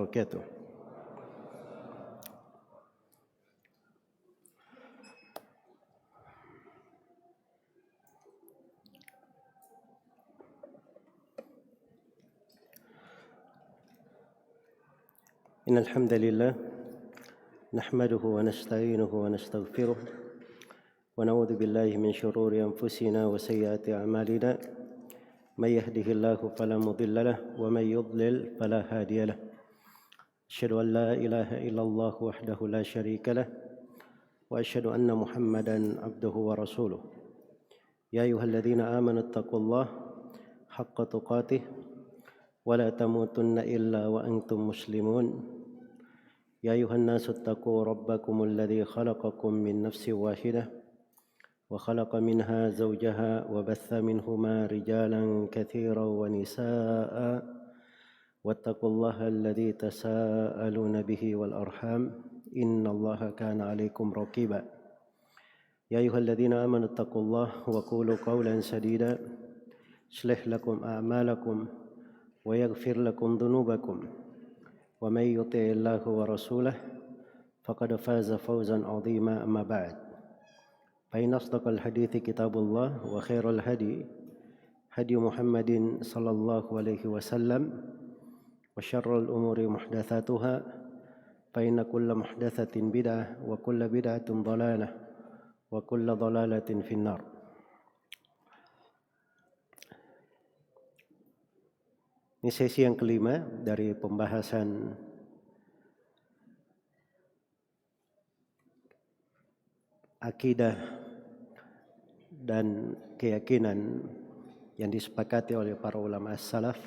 wabarakatuh. Innal hamdalillah nahmaduhu wa nasta'inuhu wa nastaghfiruh wa na'udzu billahi min shururi anfusina wa sayyiati a'malina. من يهده الله فلا مضل له ومن يضلل فلا هادي له أشهد أن لا إله إلا الله وحده لا شريك له وأشهد أن محمدا عبده ورسوله يا أيها الذين آمنوا اتقوا الله حق تقاته ولا تموتن إلا وأنتم مسلمون يا أيها الناس اتقوا ربكم الذي خلقكم من نفس واحدة وخلق منها زوجها وبث منهما رجالا كثيرا ونساء واتقوا الله الذي تساءلون به والأرحام إن الله كان عليكم رقيبا يا أيها الذين آمنوا اتقوا الله وقولوا قولا سديدا يصلح لكم أعمالكم ويغفر لكم ذنوبكم ومن يطع الله ورسوله فقد فاز فوزا عظيما أما بعد فإن أصدق الحديث كتاب الله وخير الهدي هدي محمد صلى الله عليه وسلم وشر الأمور محدثاتها فإن كل محدثة بدعة وكل بدعة ضلالة وكل ضلالة في النار. Ini sesi yang kelima dari pembahasan akidah dan keyakinan yang disepakati oleh para ulama as-salaf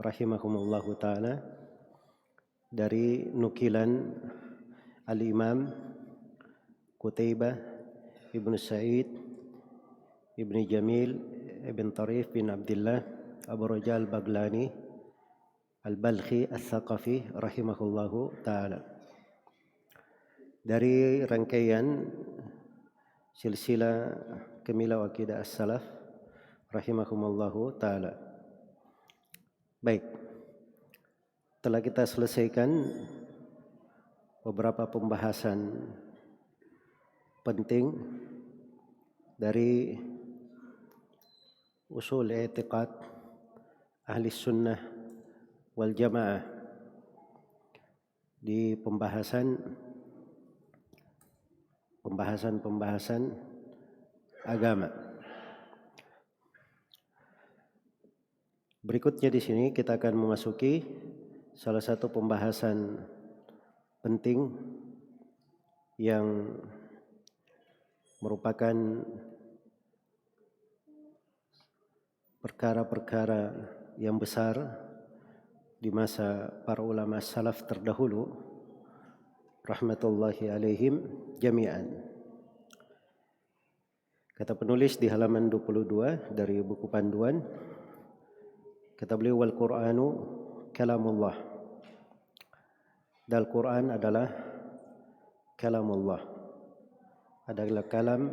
rahimahumullahu ta'ala dari nukilan al-imam Qutaibah ibn Sa'id ibn Jamil ibn Tarif bin Abdullah Abu Rajal Baglani al-Balkhi al-Thaqafi rahimahullahu ta'ala dari rangkaian silsilah Kamilah Aqidah As-Salaf rahimahumullahu ta'ala. Baik, telah kita selesaikan beberapa pembahasan penting dari usul i'tiqad ahli sunnah wal jamaah di pembahasan agama. Berikutnya di sini kita akan memasuki salah satu pembahasan penting yang merupakan perkara-perkara yang besar di masa para ulama salaf terdahulu rahmatullahi alaihim jami'an. Kata penulis di halaman 22 dari buku panduan, kata beliau wal Qur'anu kalamullah. Dan Al-Quran adalah kalamullah, adalah kalam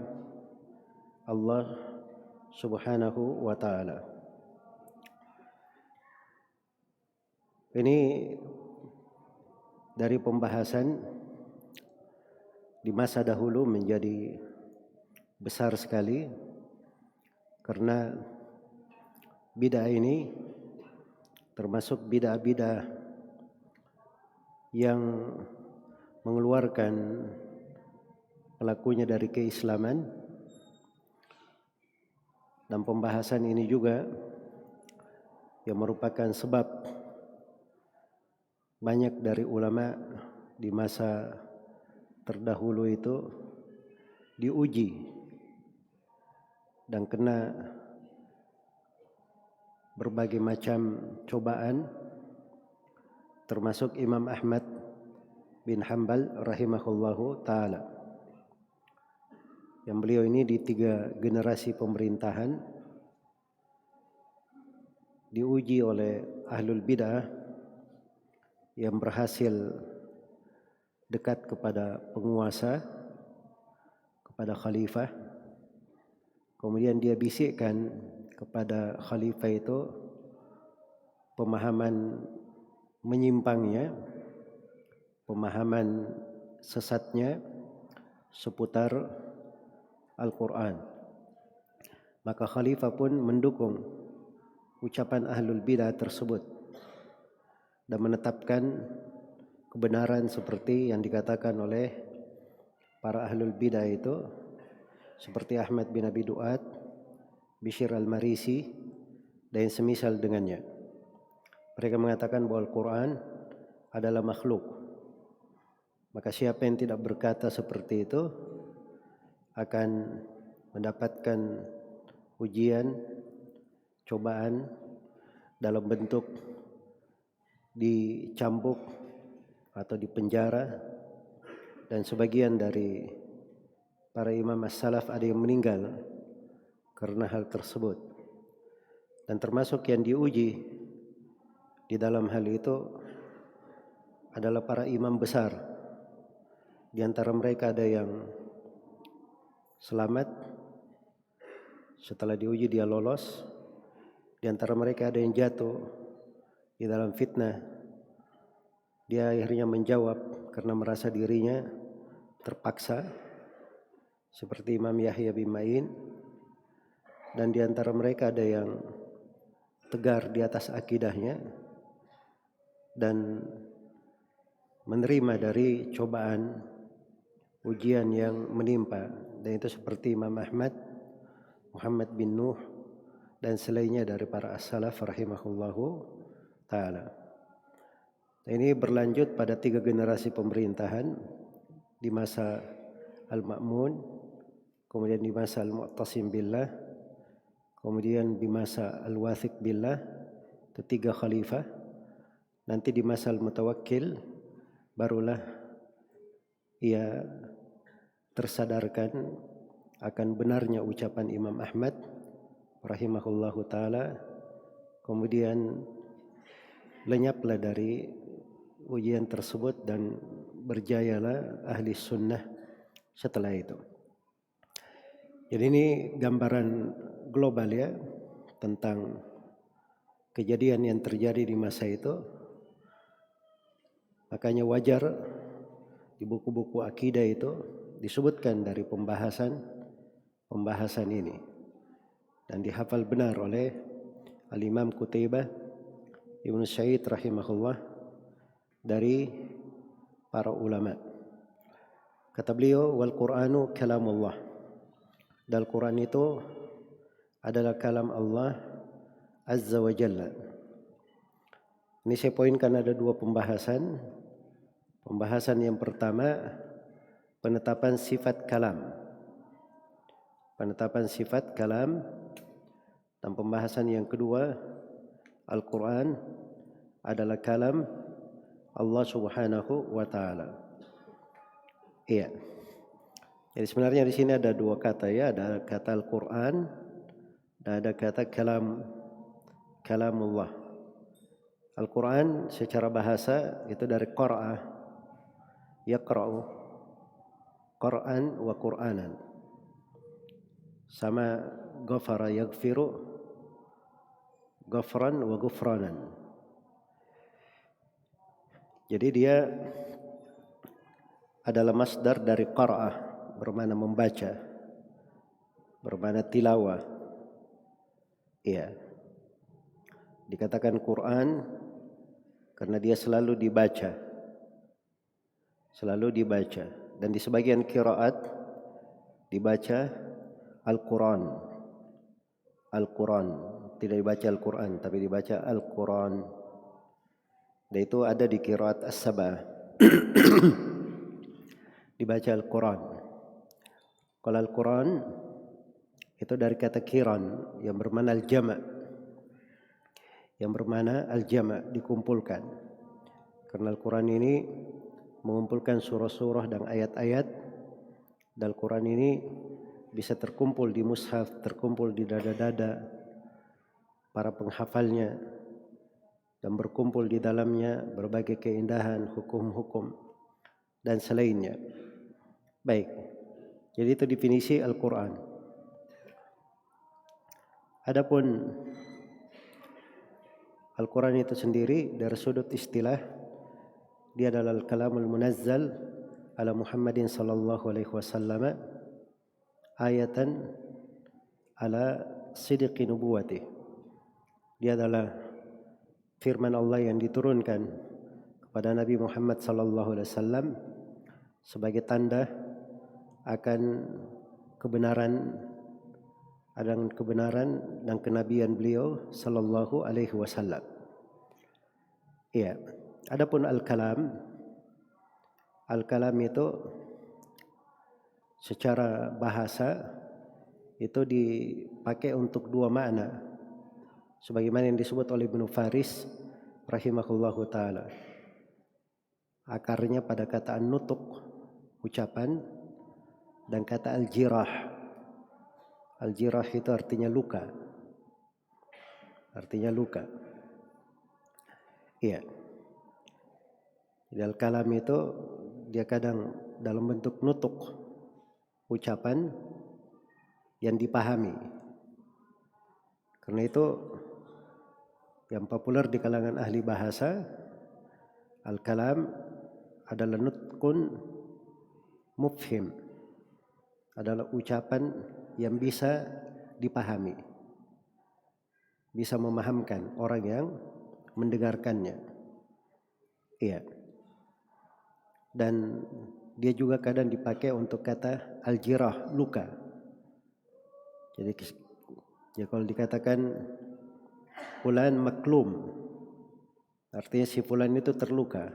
Allah subhanahu wa ta'ala. Ini dari pembahasan di masa dahulu menjadi besar sekali karena bid'ah ini termasuk bid'ah-bid'ah yang mengeluarkan pelakunya dari keislaman, dan pembahasan ini juga yang merupakan sebab banyak dari ulama di masa terdahulu itu diuji dan kena berbagai macam cobaan, termasuk Imam Ahmad bin Hanbal rahimahullahu ta'ala, yang beliau ini di 3 generasi pemerintahan diuji oleh ahlul bid'ah yang berhasil dekat kepada penguasa, kepada khalifah. Kemudian dia bisikkan kepada khalifah itu pemahaman menyimpangnya, pemahaman sesatnya seputar Al-Quran. Maka khalifah pun mendukung ucapan ahlul bidah tersebut dan menetapkan kebenaran seperti yang dikatakan oleh para ahlul bidah itu, seperti Ahmad bin Abi Duat, Bishr al-Marisi, dan semisal dengannya. Mereka mengatakan bahwa Al-Quran adalah makhluk. Maka siapa yang tidak berkata seperti itu akan mendapatkan ujian, cobaan dalam bentuk dicambuk atau dipenjara, dan sebagian dari para imam as-salaf ada yang meninggal karena hal tersebut. Dan termasuk yang diuji di dalam hal itu adalah para imam besar. Di antara mereka ada yang selamat, setelah diuji dia lolos. Di antara mereka ada yang jatuh di dalam fitnah. Dia akhirnya menjawab karena merasa dirinya terpaksa, seperti Imam Yahya bin Ma'in. Dan di antara mereka ada yang tegar di atas akidahnya dan menerima dari cobaan, ujian yang menimpa. Dan itu seperti Imam Ahmad, Muhammad bin Nuh, dan selainnya dari para as-salaf rahimahullahu ta'ala. Ini berlanjut pada 3 generasi pemerintahan, di masa Al-Ma'mun, kemudian di masa Al-Mu'tasim Billah, kemudian di masa Al-Wathiq Billah, itu 3 khalifah. Nanti di masa Al-Mutawakkil barulah ia tersadarkan akan benarnya ucapan Imam Ahmad rahimahullahu ta'ala, kemudian lenyaplah dari ujian tersebut dan berjayalah ahli sunnah setelah itu. Jadi ini gambaran global ya tentang kejadian yang terjadi di masa itu. Makanya wajar di buku-buku akidah itu disebutkan dari pembahasan ini dan dihafal benar oleh Al-Imam Qutaibah Ibnu Sa'id rahimahullah dari para ulama. Kata beliau, wal Qur'anu kalamullah. Dan Al-Quran itu adalah kalam Allah Azza wa Jalla. Ini saya poinkan ada 2 pembahasan. Pembahasan yang pertama, penetapan sifat kalam. Penetapan sifat kalam. Dan pembahasan yang kedua, Al-Quran adalah kalam Allah Subhanahu wa ta'ala. Iya. Jadi sebenarnya di sini ada 2 kata ya, ada kata Al-Quran dan ada kata kalamullah. Al-Quran secara bahasa itu dari qara'a, yaqra'u, Qur'an wa Qur'anan. Sama ghafara yaghfiru, ghafran wa ghufranan. Jadi dia adalah masdar dari qara'ah, bermakna membaca, bermakna tilawah. Iya. Dikatakan Quran karena dia selalu dibaca. Selalu dibaca. Dan di sebagian qiraat dibaca Al-Quran. Al-Quran. Tidak dibaca Al-Quran, tapi dibaca Al-Quran. Dan itu ada di qiraat As-Sabah. Dibaca Al-Quran. Kalau Al-Quran itu dari kata kiran yang bermakna al-jama'. Yang bermakna al-jama', dikumpulkan. Karena Al-Quran ini mengumpulkan surah-surah dan ayat-ayat. Dan Al-Quran ini bisa terkumpul di mushaf, terkumpul di dada-dada para penghafalnya, dan berkumpul di dalamnya berbagai keindahan, hukum-hukum, dan selainnya. Baik, jadi itu definisi Al-Quran. Adapun Al-Quran itu sendiri dari sudut istilah dia adalah al-kalamul munazzal ala Muhammadin sallallahu alaihi wasallam ayatan ala sidqi nubuwati. Dia adalah firman Allah yang diturunkan kepada Nabi Muhammad sallallahu alaihi wasallam sebagai tanda akan kebenaran dan kenabian beliau sallallahu alaihi wasallam. Iya. Adapun al-kalam itu secara bahasa itu dipakai untuk dua makna sebagaimana yang disebut oleh Ibnu Faris rahimahullahu taala. Akarnya pada kata an-nutuk, ucapan, dan kata al-jirah. Al-jirah itu artinya luka. Artinya luka. Iya. Al-kalam itu dia kadang dalam bentuk nutuk, ucapan yang dipahami. Karena itu yang populer di kalangan ahli bahasa, al-kalam adalah nutkun mufhim, adalah ucapan yang bisa dipahami, bisa memahamkan orang yang mendengarkannya. Iya. Dan dia juga kadang dipakai untuk kata al-jirah, luka. Jadi ya kalau dikatakan fulan maklum, artinya si fulan itu terluka,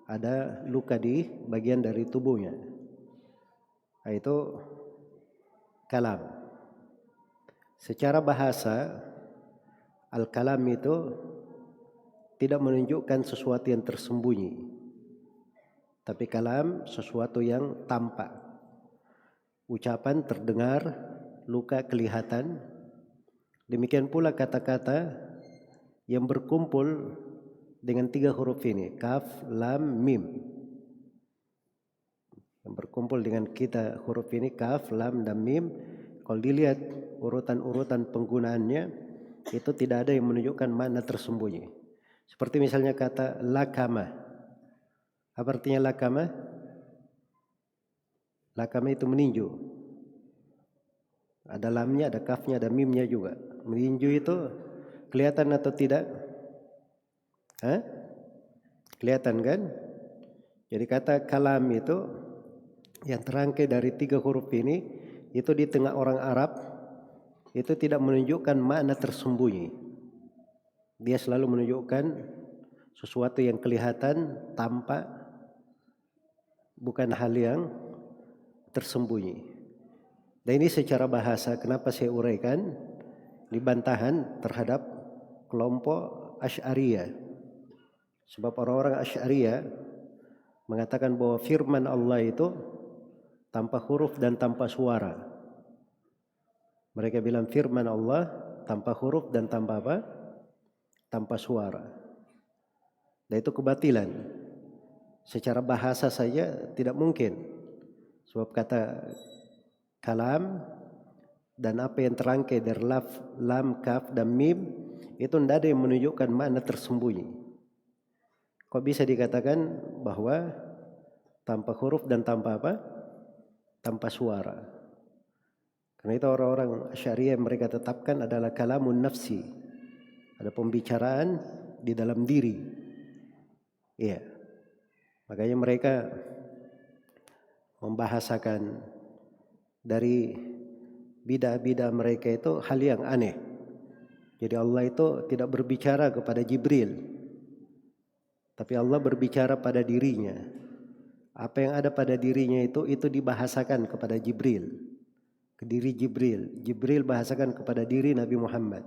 ada luka di bagian dari tubuhnya. Nah, itu kalam. Secara bahasa, al-kalam itu tidak menunjukkan sesuatu yang tersembunyi. Tapi kalam sesuatu yang tampak. Ucapan terdengar, luka kelihatan. Demikian pula kata-kata yang berkumpul dengan 3 huruf ini, kaf, lam, mim. Yang berkumpul dengan kita huruf ini, kaf, lam, dan mim. Kalau dilihat urutan-urutan penggunaannya, itu tidak ada yang menunjukkan makna tersembunyi. Seperti misalnya kata lakama. Apa artinya lakama? Lakama itu meninju. Ada lamnya, ada kafnya, ada mimnya juga. Meninju itu kelihatan atau tidak? Hah? Kelihatan kan? Jadi kata kalam itu yang terangkai dari 3 huruf ini, itu di tengah orang Arab itu tidak menunjukkan makna tersembunyi. Dia selalu menunjukkan sesuatu yang kelihatan, tampak, bukan hal yang tersembunyi. Dan ini secara bahasa, kenapa saya uraikan di bantahan terhadap kelompok Asy'ariyah. Sebab orang-orang Asy'ariyah mengatakan bahwa firman Allah itu tanpa huruf dan tanpa suara. Mereka bilang firman Allah tanpa huruf dan tanpa apa? Tanpa suara. Dan itu kebatilan. Secara bahasa saja tidak mungkin. Sebab kata kalam dan apa yang terangkai dari lam, kaf, dan mim itu tidak ada yang menunjukkan makna tersembunyi. Kok bisa dikatakan bahwa tanpa huruf dan tanpa apa? Tanpa suara. Karena itu orang-orang Asy'ariyah yang mereka tetapkan adalah kalamun nafsi. Ada pembicaraan di dalam diri. Iya. Makanya mereka membahasakan dari bidah-bidah mereka itu hal yang aneh. Jadi Allah itu tidak berbicara kepada Jibril, tapi Allah berbicara pada dirinya. Apa yang ada pada dirinya itu dibahasakan kepada Jibril, ke diri Jibril. Jibril bahasakan kepada diri Nabi Muhammad.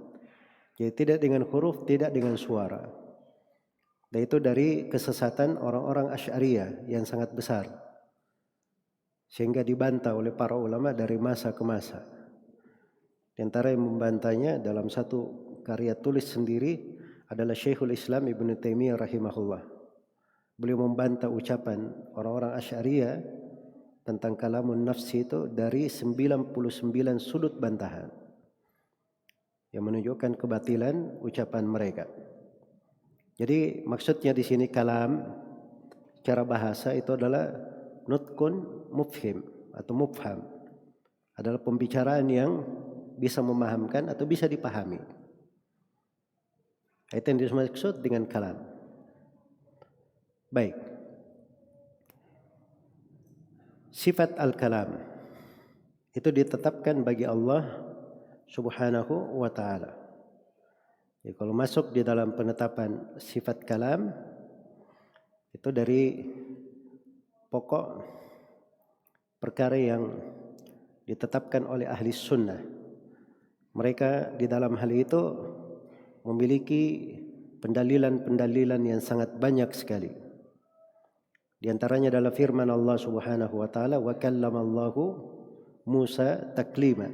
Jadi tidak dengan huruf, tidak dengan suara. Dan itu dari kesesatan orang-orang Asy'ariyah yang sangat besar. Sehingga dibantah oleh para ulama dari masa ke masa. Di antara yang membantahnya dalam satu karya tulis sendiri adalah Syekhul Islam Ibnu Taimiyah rahimahullah. Beliau membantah ucapan orang-orang Asy'ariyah tentang kalamun nafsi itu dari 99 sudut bantahan yang menunjukkan kebatilan ucapan mereka. Jadi maksudnya di sini kalam secara bahasa itu adalah nutkun mufhim atau mufham. Adalah pembicaraan yang bisa memahamkan atau bisa dipahami. Itu yang dimaksud dengan kalam. Baik. Sifat al-kalam itu ditetapkan bagi Allah Subhanahu wa ta'ala. Jadi kalau masuk di dalam penetapan sifat kalam itu dari pokok perkara yang ditetapkan oleh ahli sunnah. Mereka di dalam hal itu memiliki pendalilan-pendalilan yang sangat banyak sekali. Di antaranya adalah firman Allah Subhanahu wa taala, "Wa kallamallahu Musa taklima."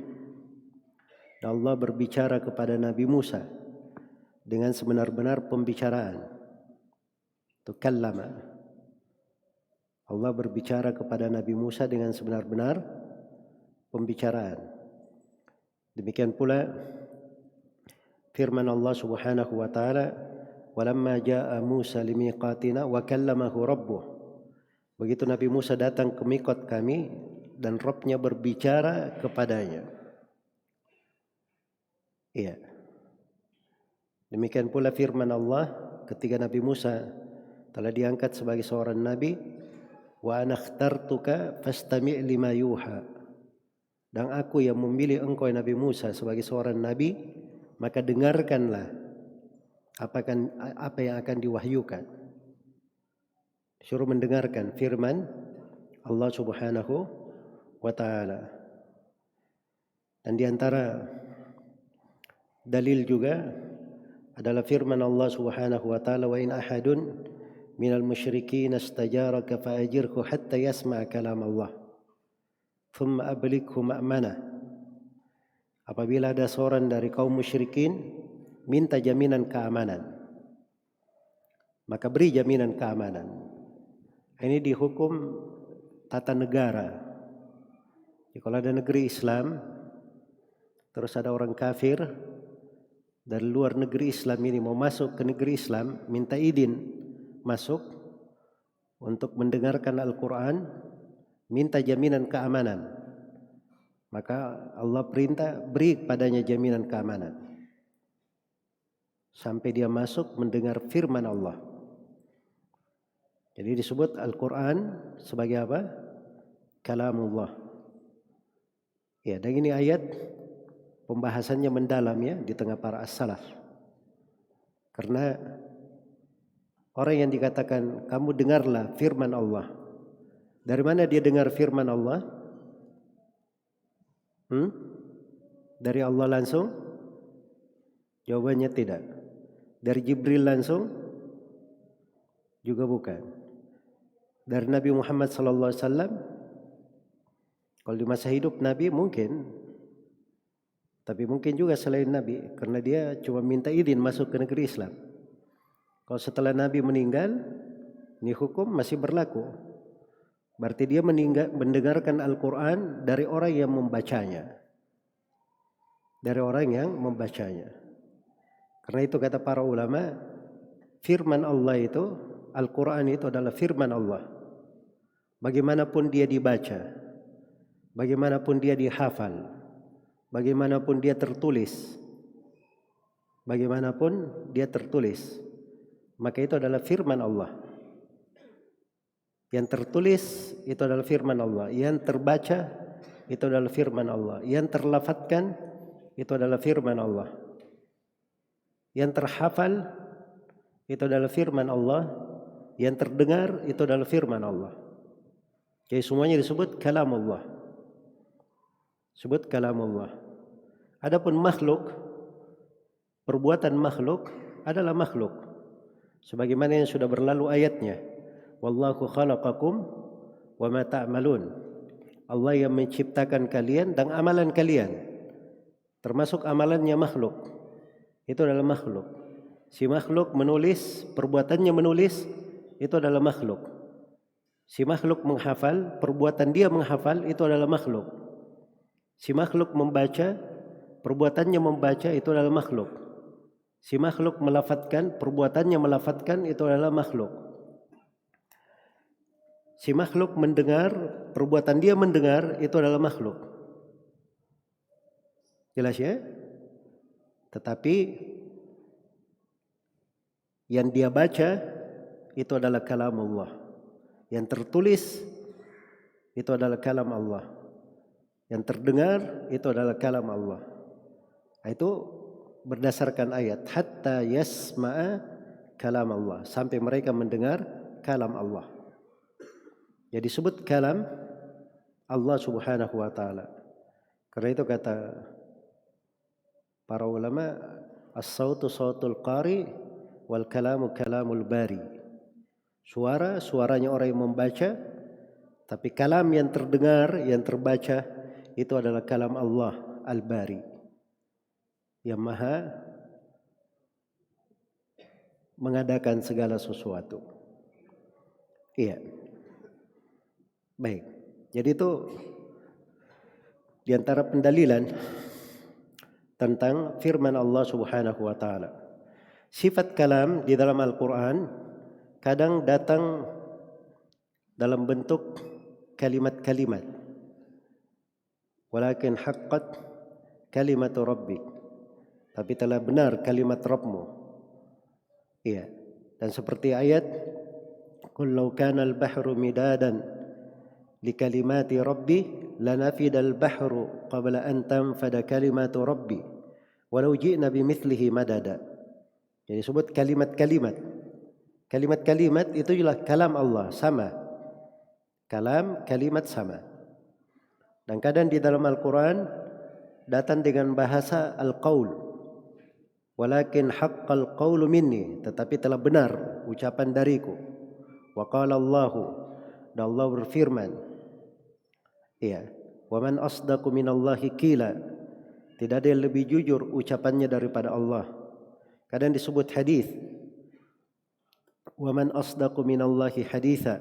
Dan Allah berbicara kepada Nabi Musa dengan sebenar-benar pembicaraan. Itu kallama. Allah berbicara kepada Nabi Musa dengan sebenar-benar pembicaraan. Demikian pula firman Allah Subhanahu wa taala, "Walamma jaa Musa limiqatina wa kallamahu rabbuh." Begitu Nabi Musa datang ke mikot kami dan Rabb-Nya berbicara kepadanya. Iya. Demikian pula firman Allah ketika Nabi Musa telah diangkat sebagai seorang nabi, "Wa ana ikhtartuka fastami' lima yuha." Dan aku yang memilih engkau Nabi Musa sebagai seorang nabi, maka dengarkanlah apa yang akan diwahyukan. Suruh mendengarkan firman Allah Subhanahu wa taala. Dan di antara dalil juga adalah firman Allah Subhanahu wa taala, "Wa in ahadun minal musyrikin istajaraka fa'ajirhu hatta yasma' kalam Allah. Thumma ablighu ma'manah." Apabila ada seorang dari kaum musyrikin minta jaminan keamanan, maka beri jaminan keamanan. Ini dihukum tata negara. Jadi kalau ada negeri Islam, terus ada orang kafir dari luar negeri Islam ini mau masuk ke negeri Islam, minta izin masuk untuk mendengarkan Al-Quran, minta jaminan keamanan. Maka Allah perintah beri padanya jaminan keamanan sampai dia masuk mendengar firman Allah. Jadi disebut Al-Quran sebagai apa? Kalamullah. Ya, dan ini ayat pembahasannya mendalam ya di tengah para as-salaf. Karena orang yang dikatakan kamu dengarlah firman Allah. Dari mana dia dengar firman Allah? Dari Allah langsung? Jawabannya tidak. Dari Jibril langsung? Juga bukan. Dari Nabi Muhammad SAW? Kalau di masa hidup Nabi mungkin. Tapi mungkin juga selain Nabi, karena dia cuma minta izin masuk ke negeri Islam. Kalau setelah Nabi meninggal, ini hukum masih berlaku. Berarti dia mendengarkan Al-Quran dari orang yang membacanya. Dari orang yang membacanya. Karena itu kata para ulama, firman Allah itu, Al-Quran itu adalah firman Allah. Bagaimanapun dia dibaca, bagaimanapun dia dihafal, bagaimanapun dia tertulis, maka itu adalah firman Allah. Yang tertulis itu adalah firman Allah, yang terbaca itu adalah firman Allah, yang terlafadzkan itu adalah firman Allah, yang terhafal itu adalah firman Allah, yang terdengar itu adalah firman Allah. Jadi semuanya disebut kalamullah. Sebut kalamullah. Adapun makhluk, perbuatan makhluk adalah makhluk. Sebagaimana yang sudah berlalu ayatnya. Wallahu khalaqakum wa ma ta'malun. Allah yang menciptakan kalian dan amalan kalian. Termasuk amalannya makhluk. Itu adalah makhluk. Si makhluk menulis, perbuatannya menulis, itu adalah makhluk. Si makhluk menghafal, perbuatan dia menghafal, itu adalah makhluk. Si makhluk membaca, perbuatannya membaca, itu adalah makhluk. Si makhluk melafatkan, perbuatannya melafatkan itu adalah makhluk. Si makhluk mendengar, perbuatan dia mendengar itu adalah makhluk. Jelas ya? Tetapi yang dia baca itu adalah kalam Allah. Yang tertulis itu adalah kalam Allah. Yang terdengar itu adalah kalam Allah. Itu berdasarkan ayat hatta yasma'a kalam Allah, sampai mereka mendengar kalam Allah. Jadi disebut kalam Allah Subhanahu wa taala. Karena itu kata para ulama, as-sautu sautul qari wal kalamu kalamul bari. Suaranya orang yang membaca, tapi kalam yang terdengar, yang terbaca itu adalah kalam Allah Al-Bari, yang maha mengadakan segala sesuatu. Iya. Baik. Jadi itu di antara pendalilan tentang firman Allah Subhanahu wa taala. Sifat kalam di dalam Al-Qur'an kadang datang dalam bentuk kalimat-kalimat. Walakin haqqat kalimatu rabbik. Tapi telah benar kalimat Rabbmu. Iya. Dan seperti ayat qul law kana al-bahru midadan li kalimati rabbi lanafida al-bahru qabla an tanfada kalimatu rabbi walau ji'na bimithlihi madada. Jadi sebut kalimat-kalimat. Kalimat-kalimat itu adalah kalam Allah, sama. Kalam, kalimat sama. Dan kadang di dalam Al-Quran datang dengan bahasa al-qaul. Walakin haqqal qawlu minni, tetapi telah benar ucapan dariku. Wa qala Allahu, dan Allah berfirman. Iya. Wa man asdaqu minallahi qila. Tidak ada yang lebih jujur ucapannya daripada Allah. Kadang disebut hadis. Wa man asdaqu minallahi haditha.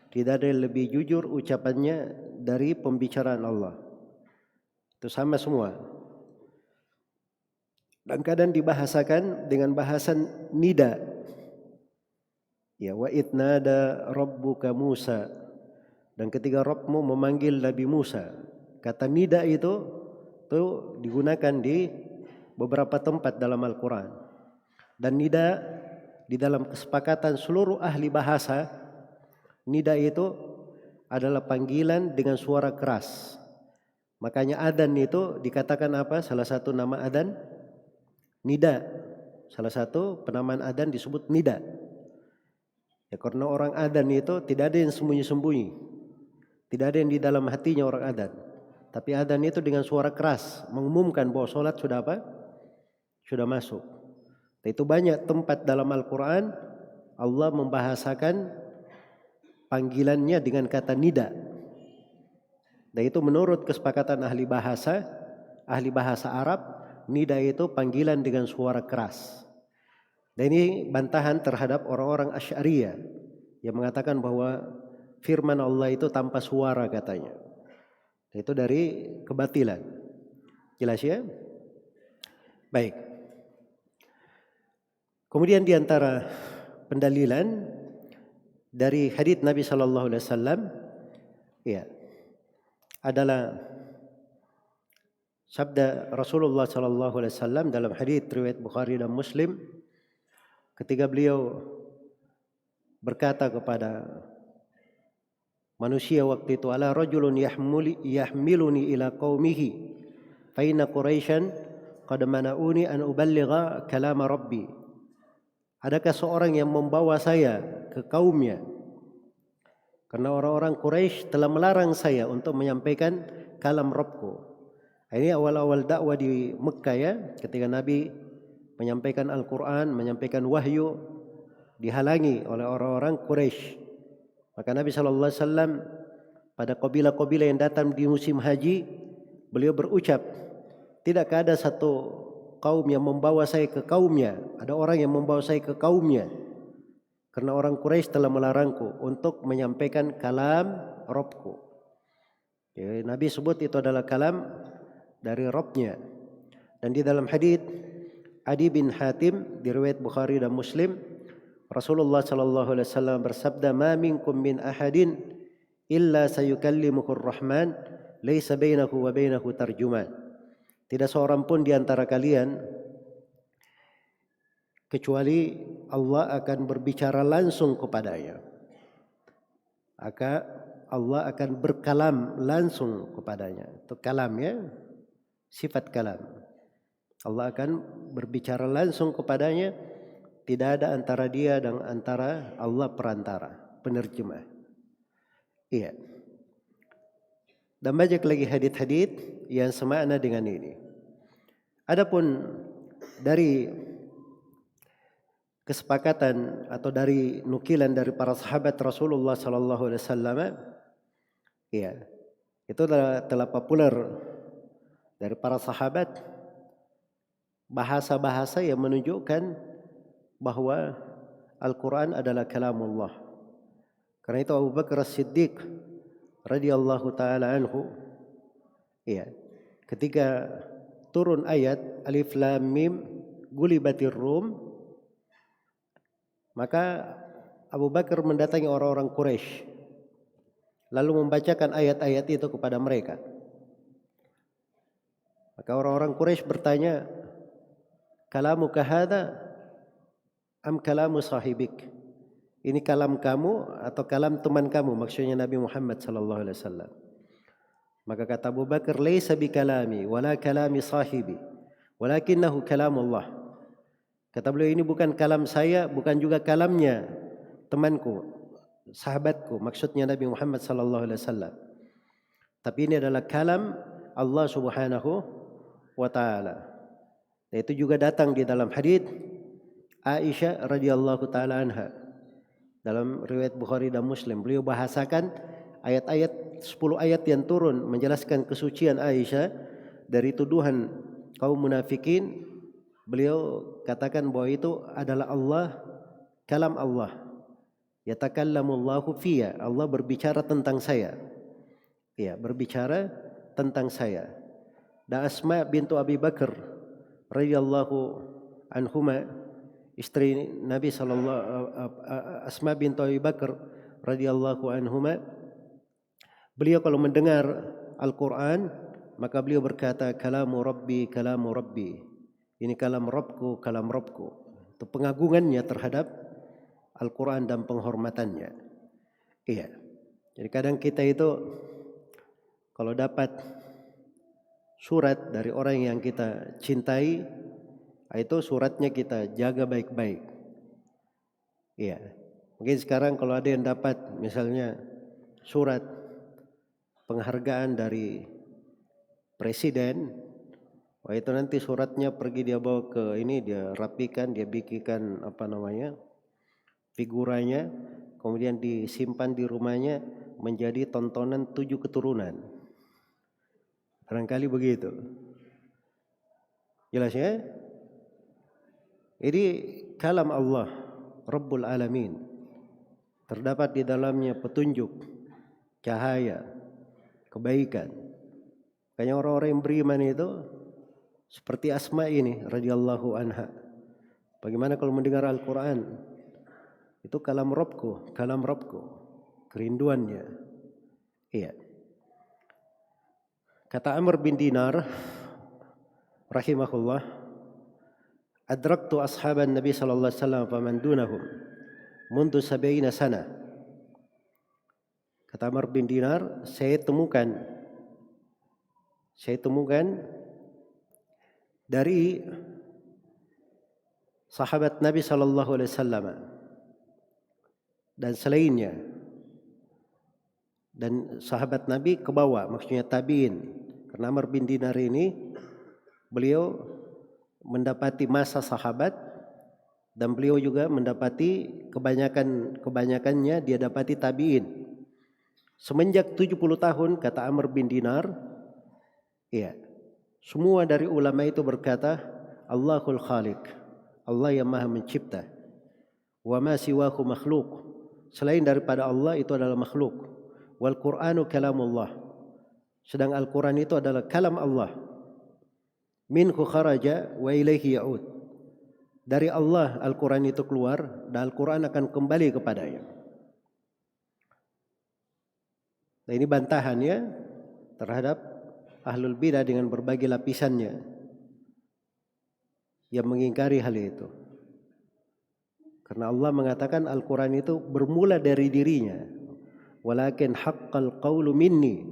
Tidak ada yang lebih jujur ucapannya dari pembicaraan Allah. Itu sama semua. Dan kadang dibahasakan dengan bahasan nida. Ya, wa idnada rabbuka Musa. Dan ketika Rabbmu memanggil Nabi Musa, kata nida itu digunakan di beberapa tempat dalam Al-Quran. Dan nida di dalam kesepakatan seluruh ahli bahasa, nida itu adalah panggilan dengan suara keras. Makanya adzan itu dikatakan apa? Salah satu nama adzan nida. Salah satu penamaan adzan disebut nida. Ya, karena orang adzan itu tidak ada yang sembunyi-sembunyi. Tidak ada yang di dalam hatinya orang adzan. Tapi adzan itu dengan suara keras mengumumkan bahwa sholat sudah apa? Sudah masuk. Itu banyak tempat dalam Al-Quran Allah membahasakan panggilannya dengan kata nida. Dan itu menurut kesepakatan ahli bahasa Arab, nida itu panggilan dengan suara keras. Dan ini bantahan terhadap orang-orang Asy'ariyah yang mengatakan bahwa firman Allah itu tanpa suara katanya. Itu dari kebatilan. Jelas ya? Baik. Kemudian di antara pendalilan dari hadits Nabi sallallahu alaihi wasallam ya adalah sabda Rasulullah sallallahu alaihi wasallam dalam hadits riwayat Bukhari dan Muslim ketika beliau berkata kepada manusia waktu itu, ala rajulun yahmiluni ila qaumihi fa inna quraisyan qad mana'uni an uballigha kalam rabbi. Adakah seorang yang membawa saya ke kaumnya? Karena orang-orang Quraisy telah melarang saya untuk menyampaikan kalam Rabbku. Ini awal-awal dakwah di Mekah ya, ketika Nabi menyampaikan Al-Quran, menyampaikan wahyu, dihalangi oleh orang-orang Quraisy. Maka Nabi SAW pada kabilah-kabilah yang datang di musim haji, beliau berucap, tidakkah ada satu kaum yang membawa saya ke kaumnya? Ada orang yang membawa saya ke kaumnya. Karena orang Quraisy telah melarangku untuk menyampaikan kalam Rabbku. Ya, Nabi sebut itu adalah kalam dari Rabbnya. Dan di dalam hadits Adi bin Hatim di riwayat Bukhari dan Muslim, Rasulullah sallallahu alaihi wasallam bersabda, "Ma minkum min ahadin illa sayukallimuhu ar-Rahman, laisa bainahu wa bainahu tarjuman." Tidak seorang pun di antara kalian kecuali Allah akan berbicara langsung kepadanya. Allah akan berkalam langsung kepadanya. Itu kalam ya, sifat kalam. Allah akan berbicara langsung kepadanya, tidak ada antara dia dan antara Allah perantara, penerjemah. Iya. Dan banyak lagi hadits-hadits yang semakna dengan ini. Adapun dari kesepakatan atau dari nukilan dari para sahabat Rasulullah sallallahu alaihi wasallam, ya, itu telah populer dari para sahabat bahasa-bahasa yang menunjukkan bahwa Al-Quran adalah kalamullah. Karena itu Abu Bakar As-Siddiq radhiyallahu taala anhu, ya, ketika turun ayat Alif Lam Mim gulibatir Rum, maka Abu Bakar mendatangi orang-orang Quraisy lalu membacakan ayat-ayat itu kepada mereka. Maka orang-orang Quraisy bertanya, "Kalamuka hadza am kalamu sahibik?" Ini kalam kamu atau kalam teman kamu, maksudnya Nabi Muhammad sallallahu alaihi wasallam. Maka kata Abu Bakar, "Laisa bi kalami wala kalami sahibi, walakinnahu kalamullah." Kata beliau, ini bukan kalam saya, bukan juga kalamnya temanku, sahabatku, maksudnya Nabi Muhammad sallallahu alaihi wasallam. Tapi ini adalah kalam Allah Subhanahu wa taala. Itu juga datang di dalam hadits Aisyah radhiyallahu taala anha dalam riwayat Bukhari dan Muslim. Beliau bahasakan ayat-ayat 10 ayat yang turun menjelaskan kesucian Aisyah dari tuduhan kaum munafikin. Beliau katakan bahwa itu adalah Allah, kalam Allah. Yatakallamullahu fiyya, Allah berbicara tentang saya. Ya, berbicara tentang saya. Dan Asma bintu Abi Bakar radhiyallahu anhuma, istri Nabi Asma bintu Abi Bakar radhiyallahu anhuma, beliau kalau mendengar Al-Quran maka beliau berkata, "Kalamu Rabbi, kalamu Rabbi." Ini kalam Rabbku, kalam Rabbku. Itu pengagungannya terhadap Al-Quran dan penghormatannya. Iya. Jadi kadang kita itu kalau dapat surat dari orang yang kita cintai, itu suratnya kita jaga baik-baik. Iya. Mungkin sekarang kalau ada yang dapat misalnya surat penghargaan dari presiden, wah itu nanti suratnya pergi dia bawa ke ini, dia rapikan, dia bikinkan figuranya, kemudian disimpan di rumahnya menjadi tontonan 7 keturunan. Barangkali begitu. Jelas ya? Ini kalam Allah Rabbul Alamin. Terdapat di dalamnya petunjuk, cahaya, kebaikan. Makanya orang-orang yang beriman itu seperti Asma ini radhiyallahu anha. Bagaimana kalau mendengar Al-Quran? Itu kalam Rabbku, kerinduannya. Iya. Kata Amr bin Dinar rahimahullah, "Adraktu ashaban Nabi sallallahu alaihi wasallam faman dunahum mundu 70 sana." Kata Amr bin Dinar, saya temukan dari sahabat Nabi sallallahu alaihi wasallam dan selainnya, dan sahabat Nabi ke bawah, maksudnya tabiin. Karena Amr bin Dinar ini beliau mendapati masa sahabat dan beliau juga mendapati kebanyakannya dia dapati tabiin. Semenjak 70 tahun, kata Amr bin Dinar, ya, semua dari ulama itu berkata, Allahul Khaliq, Allah yang maha mencipta. Wa ma siwahu makhluk, selain daripada Allah itu adalah makhluk. Wal Qur'anu kalamullah, sedang Al-Quran itu adalah kalam Allah. Minhu kharaja wa ilaihi ya'ud, dari Allah Al-Quran itu keluar dan Al-Quran akan kembali kepadanya. Nah, ini bantahannya terhadap ahlul bidah dengan berbagai lapisannya yang mengingkari hal itu. Karena Allah mengatakan Al-Quran itu bermula dari dirinya. Walakin haqqal qawlu minni.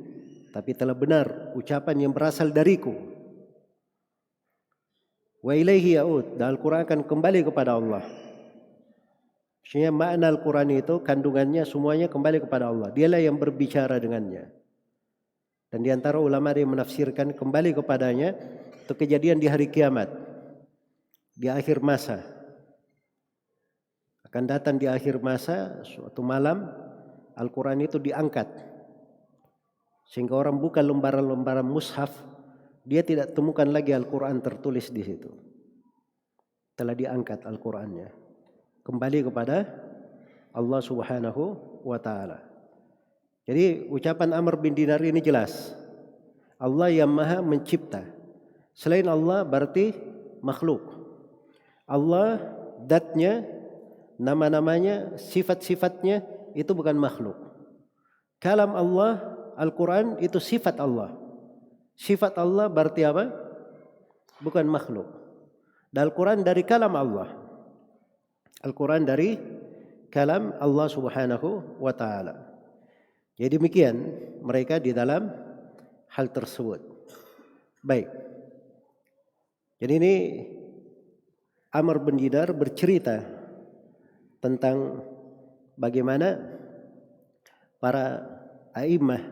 Tapi telah benar ucapan yang berasal dariku. Wa ilaihi ya'ud. Dan Al-Quran akan kembali kepada Allah. Maksudnya makna Al-Quran itu kandungannya semuanya kembali kepada Allah. Dialah yang berbicara dengannya. Dan di antara ulama yang menafsirkan kembali kepadanya itu kejadian di hari kiamat. Di akhir masa. Akan datang di akhir masa suatu malam Al-Quran itu diangkat. Sehingga orang buka lembaran-lembaran mushaf, dia tidak temukan lagi Al-Quran tertulis di situ. Telah diangkat Al-Qurannya. Kembali kepada Allah Subhanahu wa ta'ala. Jadi ucapan Amr bin Dinar ini jelas. Allah yang maha mencipta. Selain Allah berarti makhluk. Allah datnya, nama-namanya, sifat-sifatnya itu bukan makhluk. Kalam Allah, Al-Quran itu sifat Allah. Sifat Allah berarti apa? Bukan makhluk. Dan Al-Quran dari kalam Allah. Al-Quran dari kalam Allah Subhanahu wa ta'ala. Jadi demikian mereka di dalam hal tersebut. Baik. Jadi ini Amr bin Dinar bercerita tentang bagaimana para a'immah,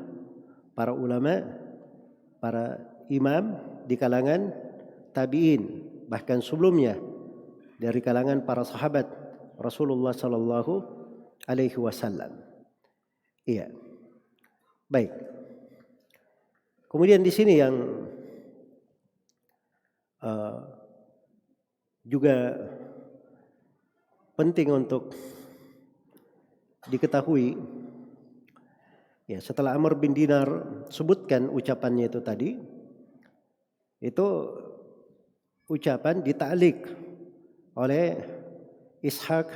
para ulama, para imam di kalangan tabi'in, bahkan sebelumnya dari kalangan para sahabat Rasulullah sallallahu alaihi wasallam. Iya. Baik. Kemudian di sini yang juga penting untuk diketahui, ya, setelah Amr bin Dinar sebutkan ucapannya itu tadi, itu ucapan dita'liq oleh Ishaq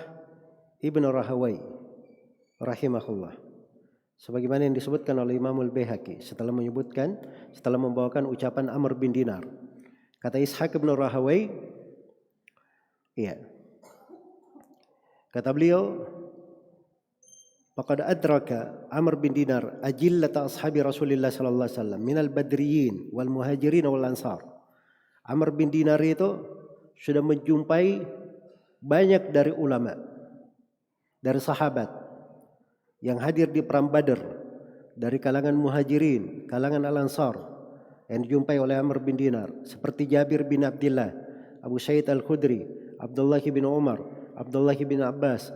ibn Rahawai rahimahullah. Sebagaimana yang disebutkan oleh Imam Al-Baihaqi setelah membawakan ucapan Amr bin Dinar. Kata Ishaq ibn Rahawai, iya. Kata beliau, faqad adraka Amr bin Dinar ajillata ashabi Rasulillah sallallahu alaihi wasallam minal badriyin wal muhajirin wal ansar. Amr bin Dinar itu sudah menjumpai banyak dari ulama, dari sahabat yang hadir di perang Badr, dari kalangan muhajirin, kalangan al-ansar yang dijumpai oleh Amr bin Dinar, seperti Jabir bin Abdullah, Abu Sa'id al-Khudri, Abdullah bin Umar, Abdullah bin Abbas,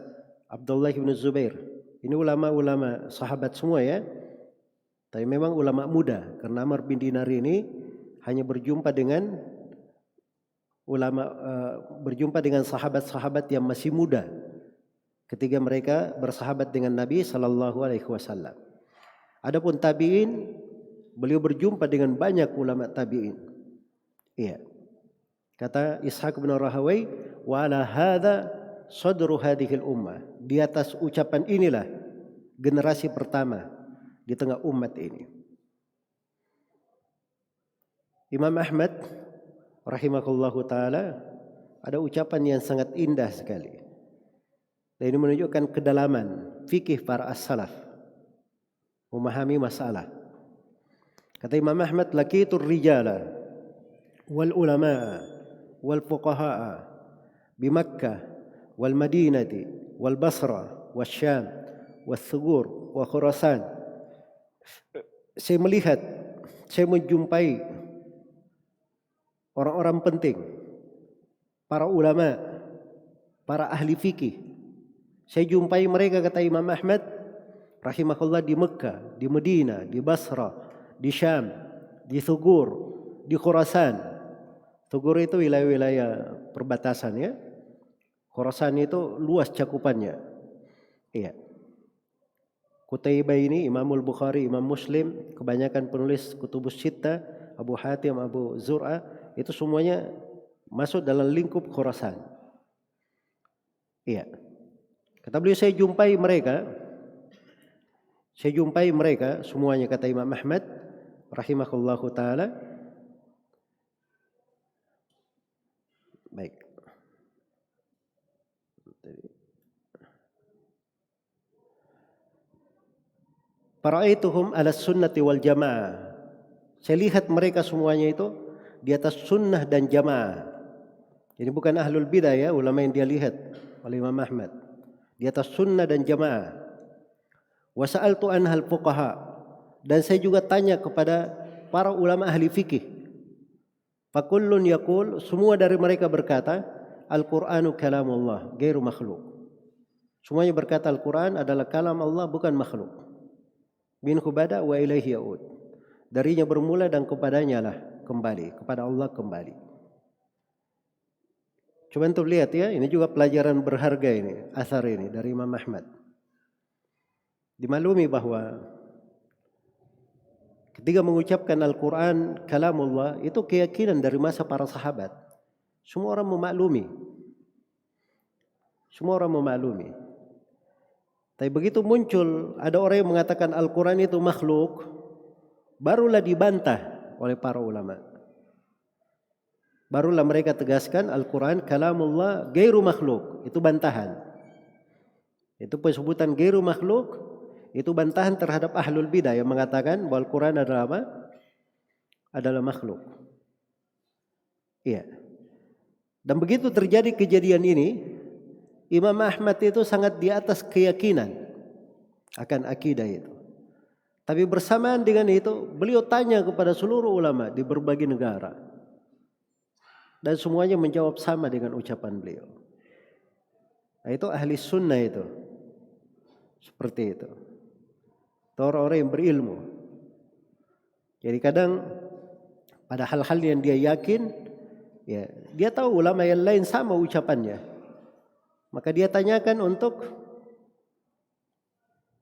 Abdullah bin Zubair. Ini ulama-ulama sahabat semua ya. Tapi memang ulama muda, karena Amr bin Dinar ini hanya berjumpa dengan berjumpa dengan sahabat-sahabat yang masih muda ketika mereka bersahabat dengan Nabi sallallahu alaihi wasallam. Adapun tabi'in, beliau berjumpa dengan banyak ulama tabi'in. Iya. Kata Ishaq bin Rahawai, wa ala hadza sadru hadhil ummah. Di atas ucapan inilah generasi pertama di tengah umat ini. Imam Ahmad rahimahullahu taala ada ucapan yang sangat indah sekali. Dan ini menunjukkan kedalaman fikih para as-salaf memahami masalah. Kata Imam Ahmad, laqitur rijala wal ulama wal fuqaha bi Makkah wal Madinati wal Basra wal Syam wal Thugur wa Khurasan. Saya melihat, saya menjumpai orang-orang penting, para ulama, para ahli fikih. Saya jumpai mereka, kata Imam Ahmad rahimahullah, di Mekah, di Medina, di Basra, di Syam, di Thugur, di Khurasan. Thugur itu wilayah-wilayah perbatasan ya. Khurasan itu luas cakupannya. Iya. Qutaibah ini, Imam Al-Bukhari, Imam Muslim, kebanyakan penulis Kutubus Sittah, Abu Hatim, Abu Zur'a, itu semuanya masuk dalam lingkup Khurasan. Iya. Kata beliau, saya jumpai mereka semuanya, kata Imam Ahmad rahimahullahu taala. Baik. Fara'aituhum ala sunnati wal jamaah. Saya lihat mereka semuanya itu di atas sunnah dan jamaah. Jadi bukan ahlul bidah ya, ulama yang dia lihat oleh Imam Ahmad. Di atas sunnah dan jamaah. Wa sa'altu anhal fuqaha. Dan saya juga tanya kepada para ulama ahli fikih. Fakullun yaqul, semua dari mereka berkata, Al-Qur'anu kalamullah, ghairu makhluk. Semuanya berkata Al-Qur'an adalah kalam Allah, bukan makhluk. Minhu bada wa ilaihi ya'ud. Darinya bermula dan kepadanya lah kembali, kepada Allah kembali. Coba untuk lihat ya, ini juga pelajaran berharga ini, asar ini dari Imam Ahmad. Dimaklumi bahwa ketika mengucapkan Al-Quran kalamullah, itu keyakinan dari masa para sahabat. Semua orang memaklumi. Tapi begitu muncul ada orang yang mengatakan Al-Quran itu makhluk, barulah dibantah oleh para ulama. Barulah mereka tegaskan Al-Quran kalamullah ghairu makhluk. Itu bantahan. Itu penyebutan ghairu makhluk, itu bantahan terhadap ahlul bidah yang mengatakan bahwa Al-Quran adalah apa? Adalah makhluk. Iya. Dan begitu terjadi kejadian ini, Imam Ahmad itu sangat di atas keyakinan akan akidah itu. Tapi bersamaan dengan itu, beliau tanya kepada seluruh ulama di berbagai negara. Dan semuanya menjawab sama dengan ucapan beliau. Nah, itu ahli sunnah itu. Seperti itu. Itu orang-orang yang berilmu. Jadi kadang pada hal-hal yang dia yakin, ya, dia tahu ulama yang lain sama ucapannya. Maka dia tanyakan untuk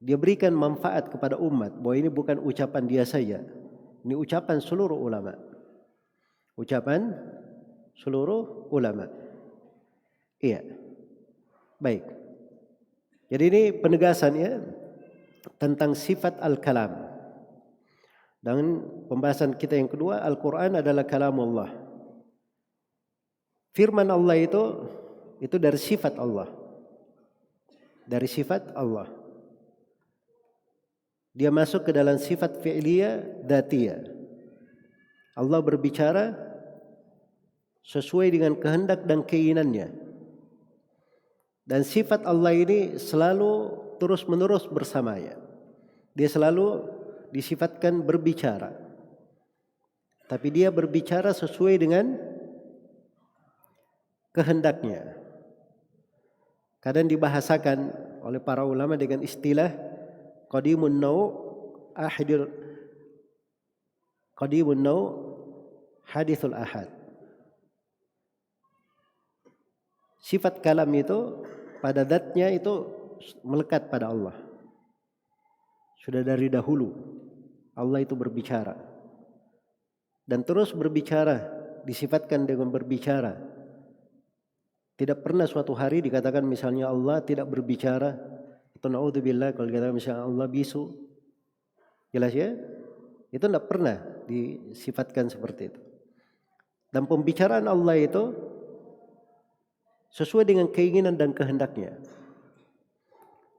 dia berikan manfaat kepada umat. Bahwa ini bukan ucapan dia saja. Ini ucapan seluruh ulama. Ucapan seluruh ulama. Iya. Baik. Jadi ini penegasannya tentang sifat al-kalam. Dan pembahasan kita yang kedua, Al-Quran adalah kalamullah. Firman Allah itu dari sifat Allah. Dari sifat Allah. Dia masuk ke dalam sifat fi'liyah, dzatiyah. Allah berbicara sesuai dengan kehendak dan keinginannya. Dan sifat Allah ini selalu terus-menerus bersamanya. Dia selalu disifatkan berbicara. Tapi dia berbicara sesuai dengan kehendaknya. Kadang dibahasakan oleh para ulama dengan istilah qadimun naw' hadithul ahad. Sifat kalam itu pada zatnya itu melekat pada Allah. Sudah dari dahulu Allah itu berbicara. Dan terus berbicara, disifatkan dengan berbicara. Tidak pernah suatu hari dikatakan misalnya Allah tidak berbicara. Atau na'udzubillah kalau dikatakan misalnya Allah bisu. Jelas ya? Itu tidak pernah disifatkan seperti itu. Dan pembicaraan Allah itu sesuai dengan keinginan dan kehendaknya.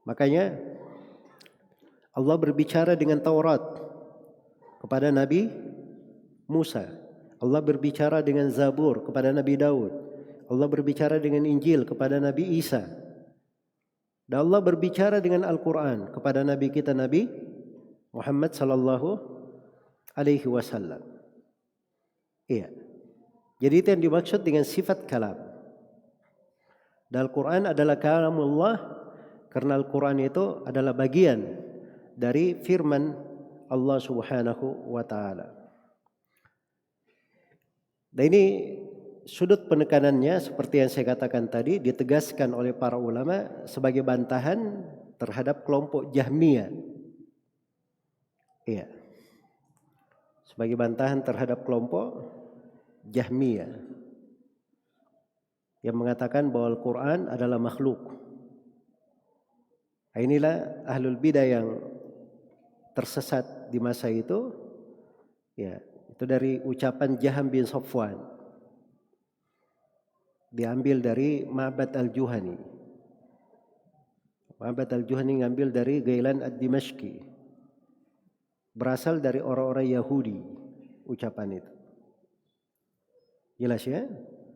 Makanya Allah berbicara dengan Taurat kepada Nabi Musa. Allah berbicara dengan Zabur kepada Nabi Daud. Allah berbicara dengan Injil kepada Nabi Isa. Dan Allah berbicara dengan Al-Quran kepada Nabi kita Nabi Muhammad sallallahu alaihi wasallam. Iya. Jadi itu yang dimaksud dengan sifat kalam. Dan Al-Quran adalah kalamullah karena Al-Quran itu adalah bagian dari firman Allah Subhanahu wa taala. Dan ini sudut penekanannya seperti yang saya katakan tadi ditegaskan oleh para ulama sebagai bantahan terhadap kelompok Jahmiyah. Iya. Sebagai bantahan terhadap kelompok Jahmiyah. yang mengatakan bahwa Al-Quran adalah makhluk. Inilah ahlul bidah yang tersesat di masa itu. Ya, itu dari ucapan Jaham bin Safwan. Diambil dari Ma'bad al-Juhani. Ma'bad al-Juhani ngambil dari Ghailan ad-Dimashqi. Berasal dari orang-orang Yahudi ucapan itu. Jelas ya?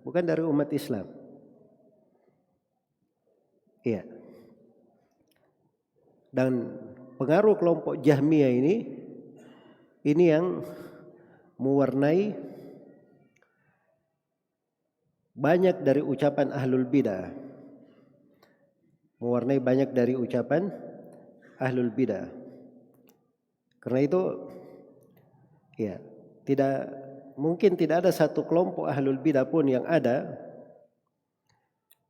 Bukan dari umat Islam. Iya. Dan pengaruh kelompok Jahmiyah ini yang mewarnai banyak dari ucapan ahlul bidah. Mewarnai banyak dari ucapan ahlul bidah. Karena itu ya, mungkin tidak ada satu kelompok ahlul bidah pun yang ada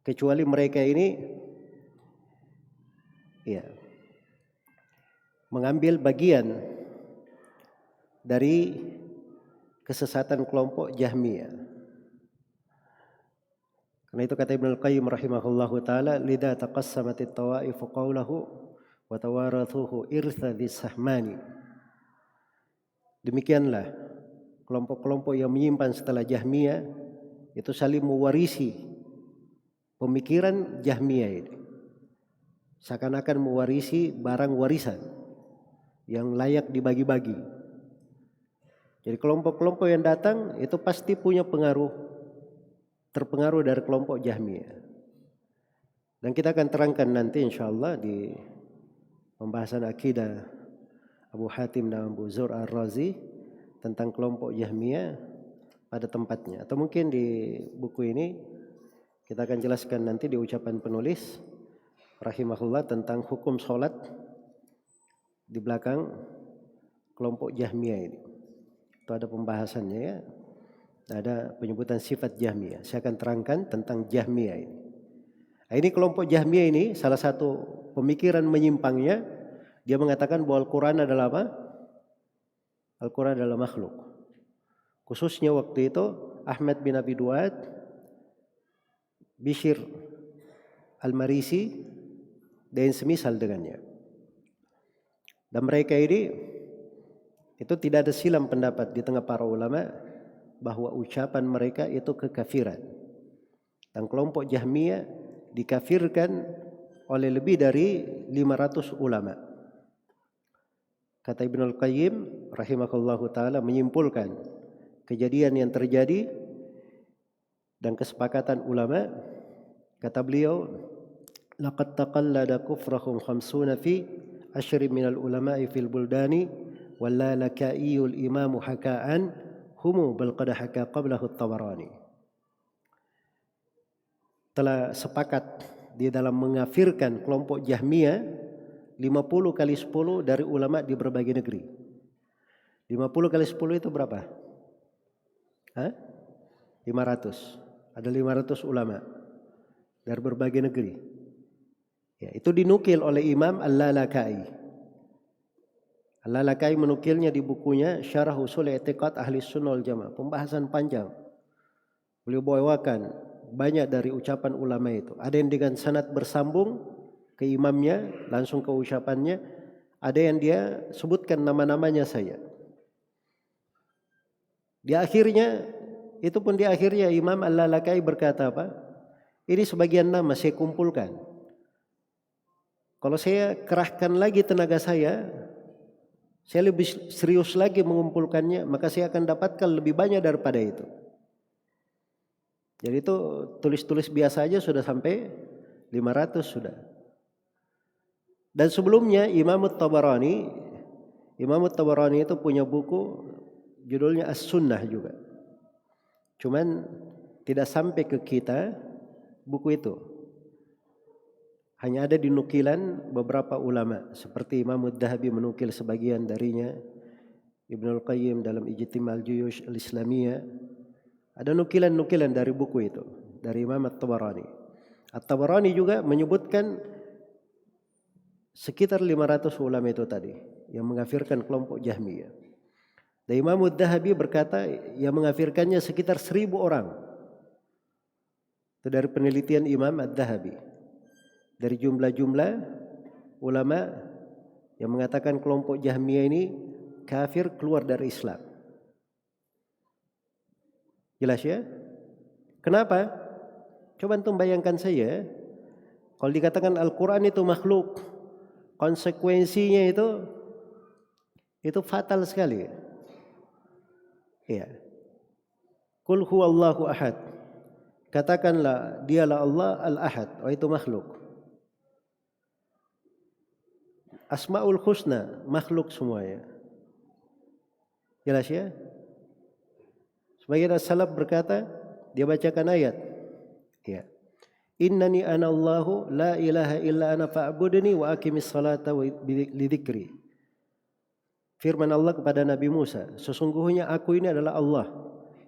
kecuali mereka ini ya mengambil bagian dari kesesatan kelompok Jahmiyah. Karena itu kata Ibnu Al-Qayyim rahimahullahu taala, "Lidza taqassamatit tawaifu qawlahu wa tawarathuhu irtha dzahmani." Demikianlah kelompok-kelompok yang menyimpan setelah Jahmiyah itu saling mewarisi pemikiran Jahmiyah ini. Seakan-akan mewarisi barang warisan yang layak dibagi-bagi. Jadi kelompok-kelompok yang datang itu pasti punya terpengaruh dari kelompok Jahmiyah. Dan kita akan terangkan nanti insyaallah di pembahasan akidah Abu Hatim dan Abu Zur Ar-Razi tentang kelompok Jahmiyah pada tempatnya. Atau mungkin di buku ini kita akan jelaskan nanti di ucapan penulis rahimahullah tentang hukum sholat di belakang kelompok Jahmiyah ini. Itu ada pembahasannya ya. Ada penyebutan sifat Jahmiyah. Saya akan terangkan tentang Jahmiyah ini. Nah, ini kelompok Jahmiyah ini salah satu pemikiran menyimpangnya, dia mengatakan bahwa Al-Quran adalah apa? Al-Quran adalah makhluk. Khususnya waktu itu Ahmad bin Abi Duad, Bishr Al-Marisi dan semisal dengannya. Dan mereka ini itu tidak ada silam pendapat di tengah para ulama bahwa ucapan mereka itu kekafiran. Dan kelompok Jahmiyah dikafirkan oleh lebih dari 500 ulama. Kata Ibnu Al-Qayyim rahimahullahu taala menyimpulkan kejadian yang terjadi dan kesepakatan ulama, kata beliau, laqad taqallada kufrahum 50 fi ashri minal ulama'i fil buldani wala lakaiyul imamu haka'an humu bal qad haka qablahu at-Tabarani. Telah sepakat di dalam mengafirkan kelompok Jahmiyah 50 kali 10 dari ulama di berbagai negeri. 50 kali 10 itu berapa? 500. Ada 500 ulama dari berbagai negeri. Ya, itu dinukil oleh Imam Al-Lalakai. Al-Lalakai menukilnya di bukunya Syarah Ushul I'tiqad Ahli Sunnah wal Jamaah. Pembahasan panjang. Beliau bawakan banyak dari ucapan ulama itu. Ada yang dengan sanad bersambung ke imamnya, langsung ke ucapannya. Ada yang dia sebutkan nama-namanya saja. Di akhirnya, itu pun di akhirnya Imam Al-Lalakai berkata apa? Ini sebagian nama saya kumpulkan. Kalau saya kerahkan lagi tenaga saya lebih serius lagi mengumpulkannya, maka saya akan dapatkan lebih banyak daripada itu. Jadi itu tulis-tulis biasa aja sudah sampai 500 sudah. Dan sebelumnya Imam At-Tabarani itu punya buku judulnya As-Sunnah juga. Cuman tidak sampai ke kita buku itu. Hanya ada di nukilan beberapa ulama seperti Imam Ad-Dhahabi menukil sebagian darinya, Ibnu Al-Qayyim dalam Ijtima' al-Juyush al-Islamiyah. Ada nukilan-nukilan dari buku itu dari Imam At-Tabarani. At-Tabarani juga menyebutkan sekitar 500 ulama itu tadi yang mengafirkan kelompok Jahmiyah. Dan Imam Ad-Dhahabi berkata yang mengafirkannya sekitar 1000 orang. Itu dari penelitian Imam Adz-Dzahabi. Dari jumlah-jumlah ulama yang mengatakan kelompok Jahmiyah ini kafir, keluar dari Islam. Jelas ya? Kenapa? Coba antum bayangkan saja, kalau dikatakan Al-Quran itu makhluk, konsekuensinya itu fatal sekali. Ya. Qul huwallahu ahad. Katakanlah dialah Allah al-ahad, itu makhluk. Asmaul husna, makhluk semuanya. Jelas ya? Sebagian as-salaf berkata, dia bacakan ayat. Ya. Innani anallahu la ilaha illa ana fa'budni wa aqimis salata li dzikri. Firman Allah kepada Nabi Musa, sesungguhnya aku ini adalah Allah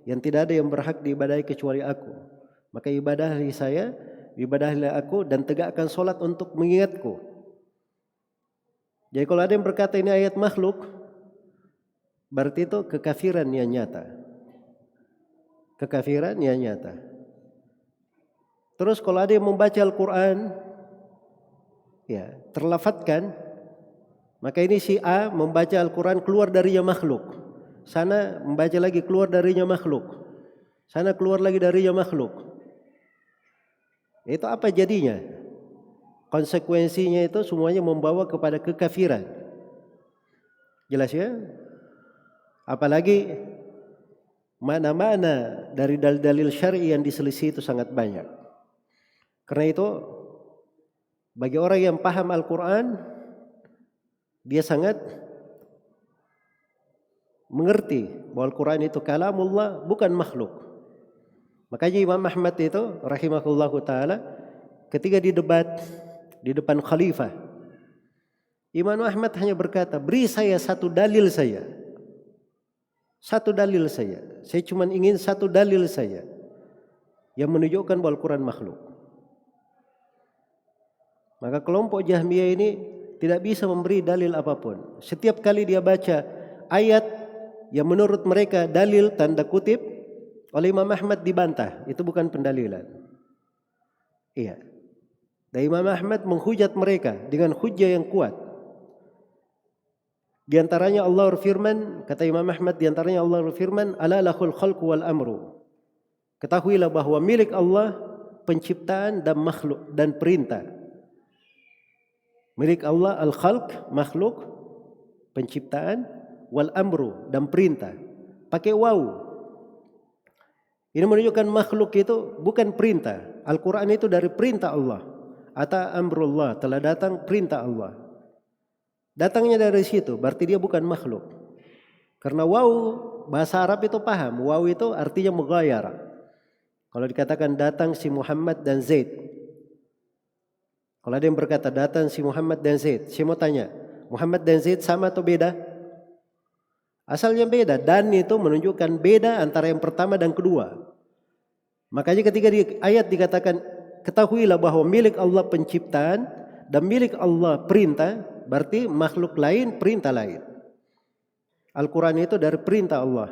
yang tidak ada yang berhak diibadahi kecuali aku. Maka ibadahilah aku dan tegakkan solat untuk mengingatku. Jadi kalau ada yang berkata ini ayat makhluk, berarti itu kekafiran yang nyata. Kekafiran yang nyata. Terus kalau ada yang membaca Al-Quran, ya, terlafatkan, maka ini si A membaca Al-Quran keluar darinya makhluk. Sana membaca lagi keluar darinya makhluk. Sana keluar lagi darinya makhluk. Itu apa jadinya? Konsekuensinya itu semuanya membawa kepada kekafiran. Jelas ya? Apalagi mana-mana dari dalil-dalil syar'i yang diselisih itu sangat banyak. Karena itu bagi orang yang paham Al-Quran, dia sangat mengerti bahwa Al-Quran itu kalamullah, bukan makhluk. Makanya Imam Ahmad itu rahimahullahu ta'ala ketika didebat di depan khalifah, Imam Ahmad hanya berkata, beri saya satu dalil saya. Satu dalil saya. Saya cuma ingin satu dalil saya yang menunjukkan bahwa Al-Quran makhluk. Maka kelompok Jahmiyah ini tidak bisa memberi dalil apapun. Setiap kali dia baca ayat yang menurut mereka dalil tanda kutip, oleh Imam Ahmad dibantah. Itu bukan pendalilan. Iya. Dan Imam Ahmad menghujat mereka dengan hujah yang kuat. Di antaranya Allah berfirman, kata Imam Ahmad, di antaranya Allah berfirman, ala lahul khalqu wal amru. Ketahuilah bahwa milik Allah penciptaan dan makhluk dan perintah. Milik Allah al-khalq, makhluk, penciptaan, wal amru, dan perintah. Pakai waw. Ini menunjukkan makhluk itu bukan perintah. Al-Quran itu dari perintah Allah. Ata amrullah, telah datang perintah Allah. Datangnya dari situ, berarti dia bukan makhluk. Karena waw, bahasa Arab itu paham. Waw itu artinya mughayara. Kalau dikatakan datang si Muhammad dan Zaid. Kalau ada yang berkata datang si Muhammad dan Zaid, saya mau tanya, Muhammad dan Zaid sama atau beda? Asalnya beda. Dan itu menunjukkan beda antara yang pertama dan kedua. Makanya ketika di ayat dikatakan, ketahuilah bahwa milik Allah penciptaan dan milik Allah perintah, berarti makhluk lain, perintah lain. Al-Quran itu dari perintah Allah.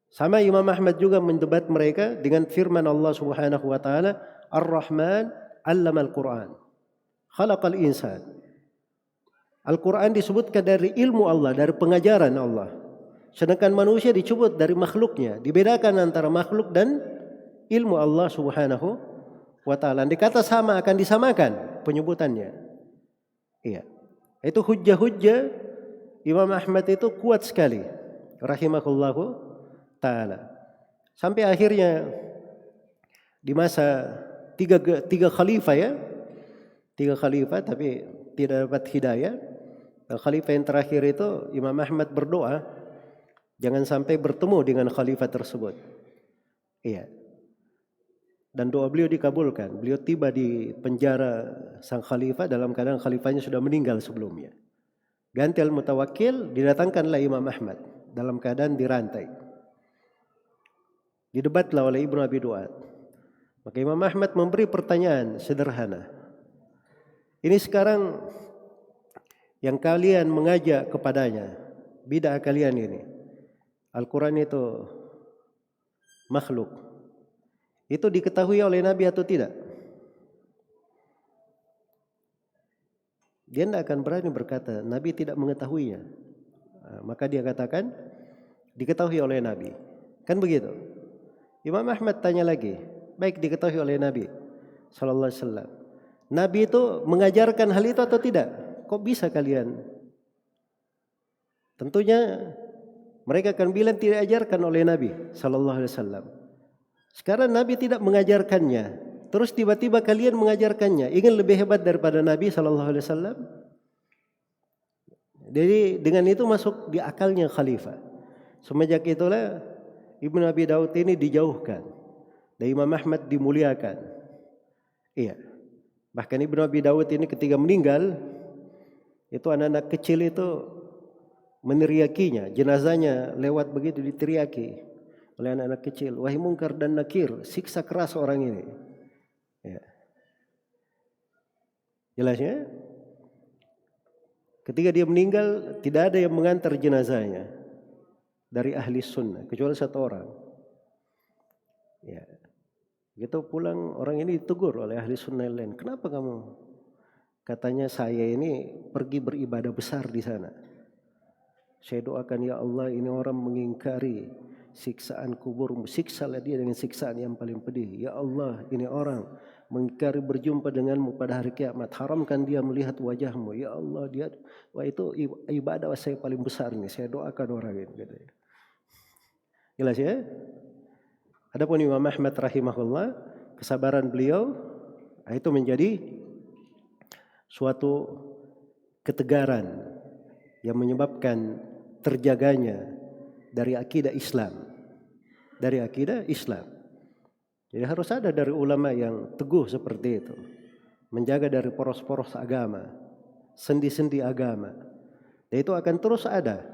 Sama Imam Ahmad juga mendebat mereka dengan firman Allah Subhanahu wa taala, Ar-Rahman 'allama al-Quran, khalaqal insan. Al-Quran disebutkan dari ilmu Allah, dari pengajaran Allah. Sedangkan manusia disebut dari makhluknya. Dibedakan antara makhluk dan ilmu Allah Subhanahu wa ta'ala. Dikata sama akan disamakan penyebutannya. Iya. Itu hujjah-hujjah Imam Ahmad itu kuat sekali. Rahimahullahu ta'ala. Sampai akhirnya di masa tiga khalifah ya. Tiga khalifah tapi tidak dapat hidayah. Khalifah yang terakhir itu Imam Ahmad berdoa jangan sampai bertemu dengan khalifah tersebut. Iya. Dan doa beliau dikabulkan. Beliau tiba di penjara sang khalifah dalam keadaan khalifahnya sudah meninggal sebelumnya. Ganti al-Mutawakkil, didatangkanlah Imam Ahmad dalam keadaan dirantai. Didebatlah oleh Ibnu Abi Duat. Maka Imam Ahmad memberi pertanyaan sederhana. Ini sekarang yang kalian mengajak kepadanya, bid'ah kalian ini. Al-Quran itu makhluk. itu diketahui oleh Nabi atau tidak? Dia tidak akan berani berkata Nabi tidak mengetahuinya. Maka dia katakan diketahui oleh Nabi. Kan begitu. Imam Ahmad tanya lagi, baik diketahui oleh Nabi sallallahu alaihi wasallam. Nabi itu mengajarkan hal itu atau tidak? Kok bisa kalian? Tentunya mereka akan bilang tidak diajarkan oleh Nabi sallallahu alaihi wasallam. Sekarang Nabi tidak mengajarkannya, terus tiba-tiba kalian mengajarkannya. Ingin lebih hebat daripada Nabi sallallahu alaihi wasallam? Jadi dengan itu masuk di akalnya khalifah. Semenjak itulah Ibnu Abi Daud ini dijauhkan dan Imam Ahmad dimuliakan. Iya. Bahkan Ibnu Abi Daud ini ketika meninggal, itu anak-anak kecil itu meneriakinya, jenazahnya lewat begitu diteriaki oleh anak-anak kecil. Wahai Munkar dan Nakir, siksa keras orang ini. Ya. Jelasnya? Ketika dia meninggal, tidak ada yang mengantar jenazahnya dari ahli sunnah, kecuali satu orang. Ya. Begitu pulang, orang ini ditegur oleh ahli sunnah yang lain. Kenapa kamu? Katanya saya ini pergi beribadah besar di sana. Saya doakan ya Allah ini orang mengingkari siksaan kubur, siksalah dia dengan siksaan yang paling pedih. Ya Allah ini orang mengingkari berjumpa denganmu pada hari kiamat. Haramkan dia melihat wajahmu. Ya Allah dia, wah itu ibadah saya paling besar nih. Saya doakan orang ini. Gitu. Jelas ya? Adapun Imam Ahmad rahimahullah, kesabaran beliau itu menjadi suatu ketegaran yang menyebabkan terjaganya dari akidah Islam. Dari akidah Islam. Jadi harus ada dari ulama yang teguh seperti itu. Menjaga dari poros-poros agama, sendi-sendi agama. Dan itu akan terus ada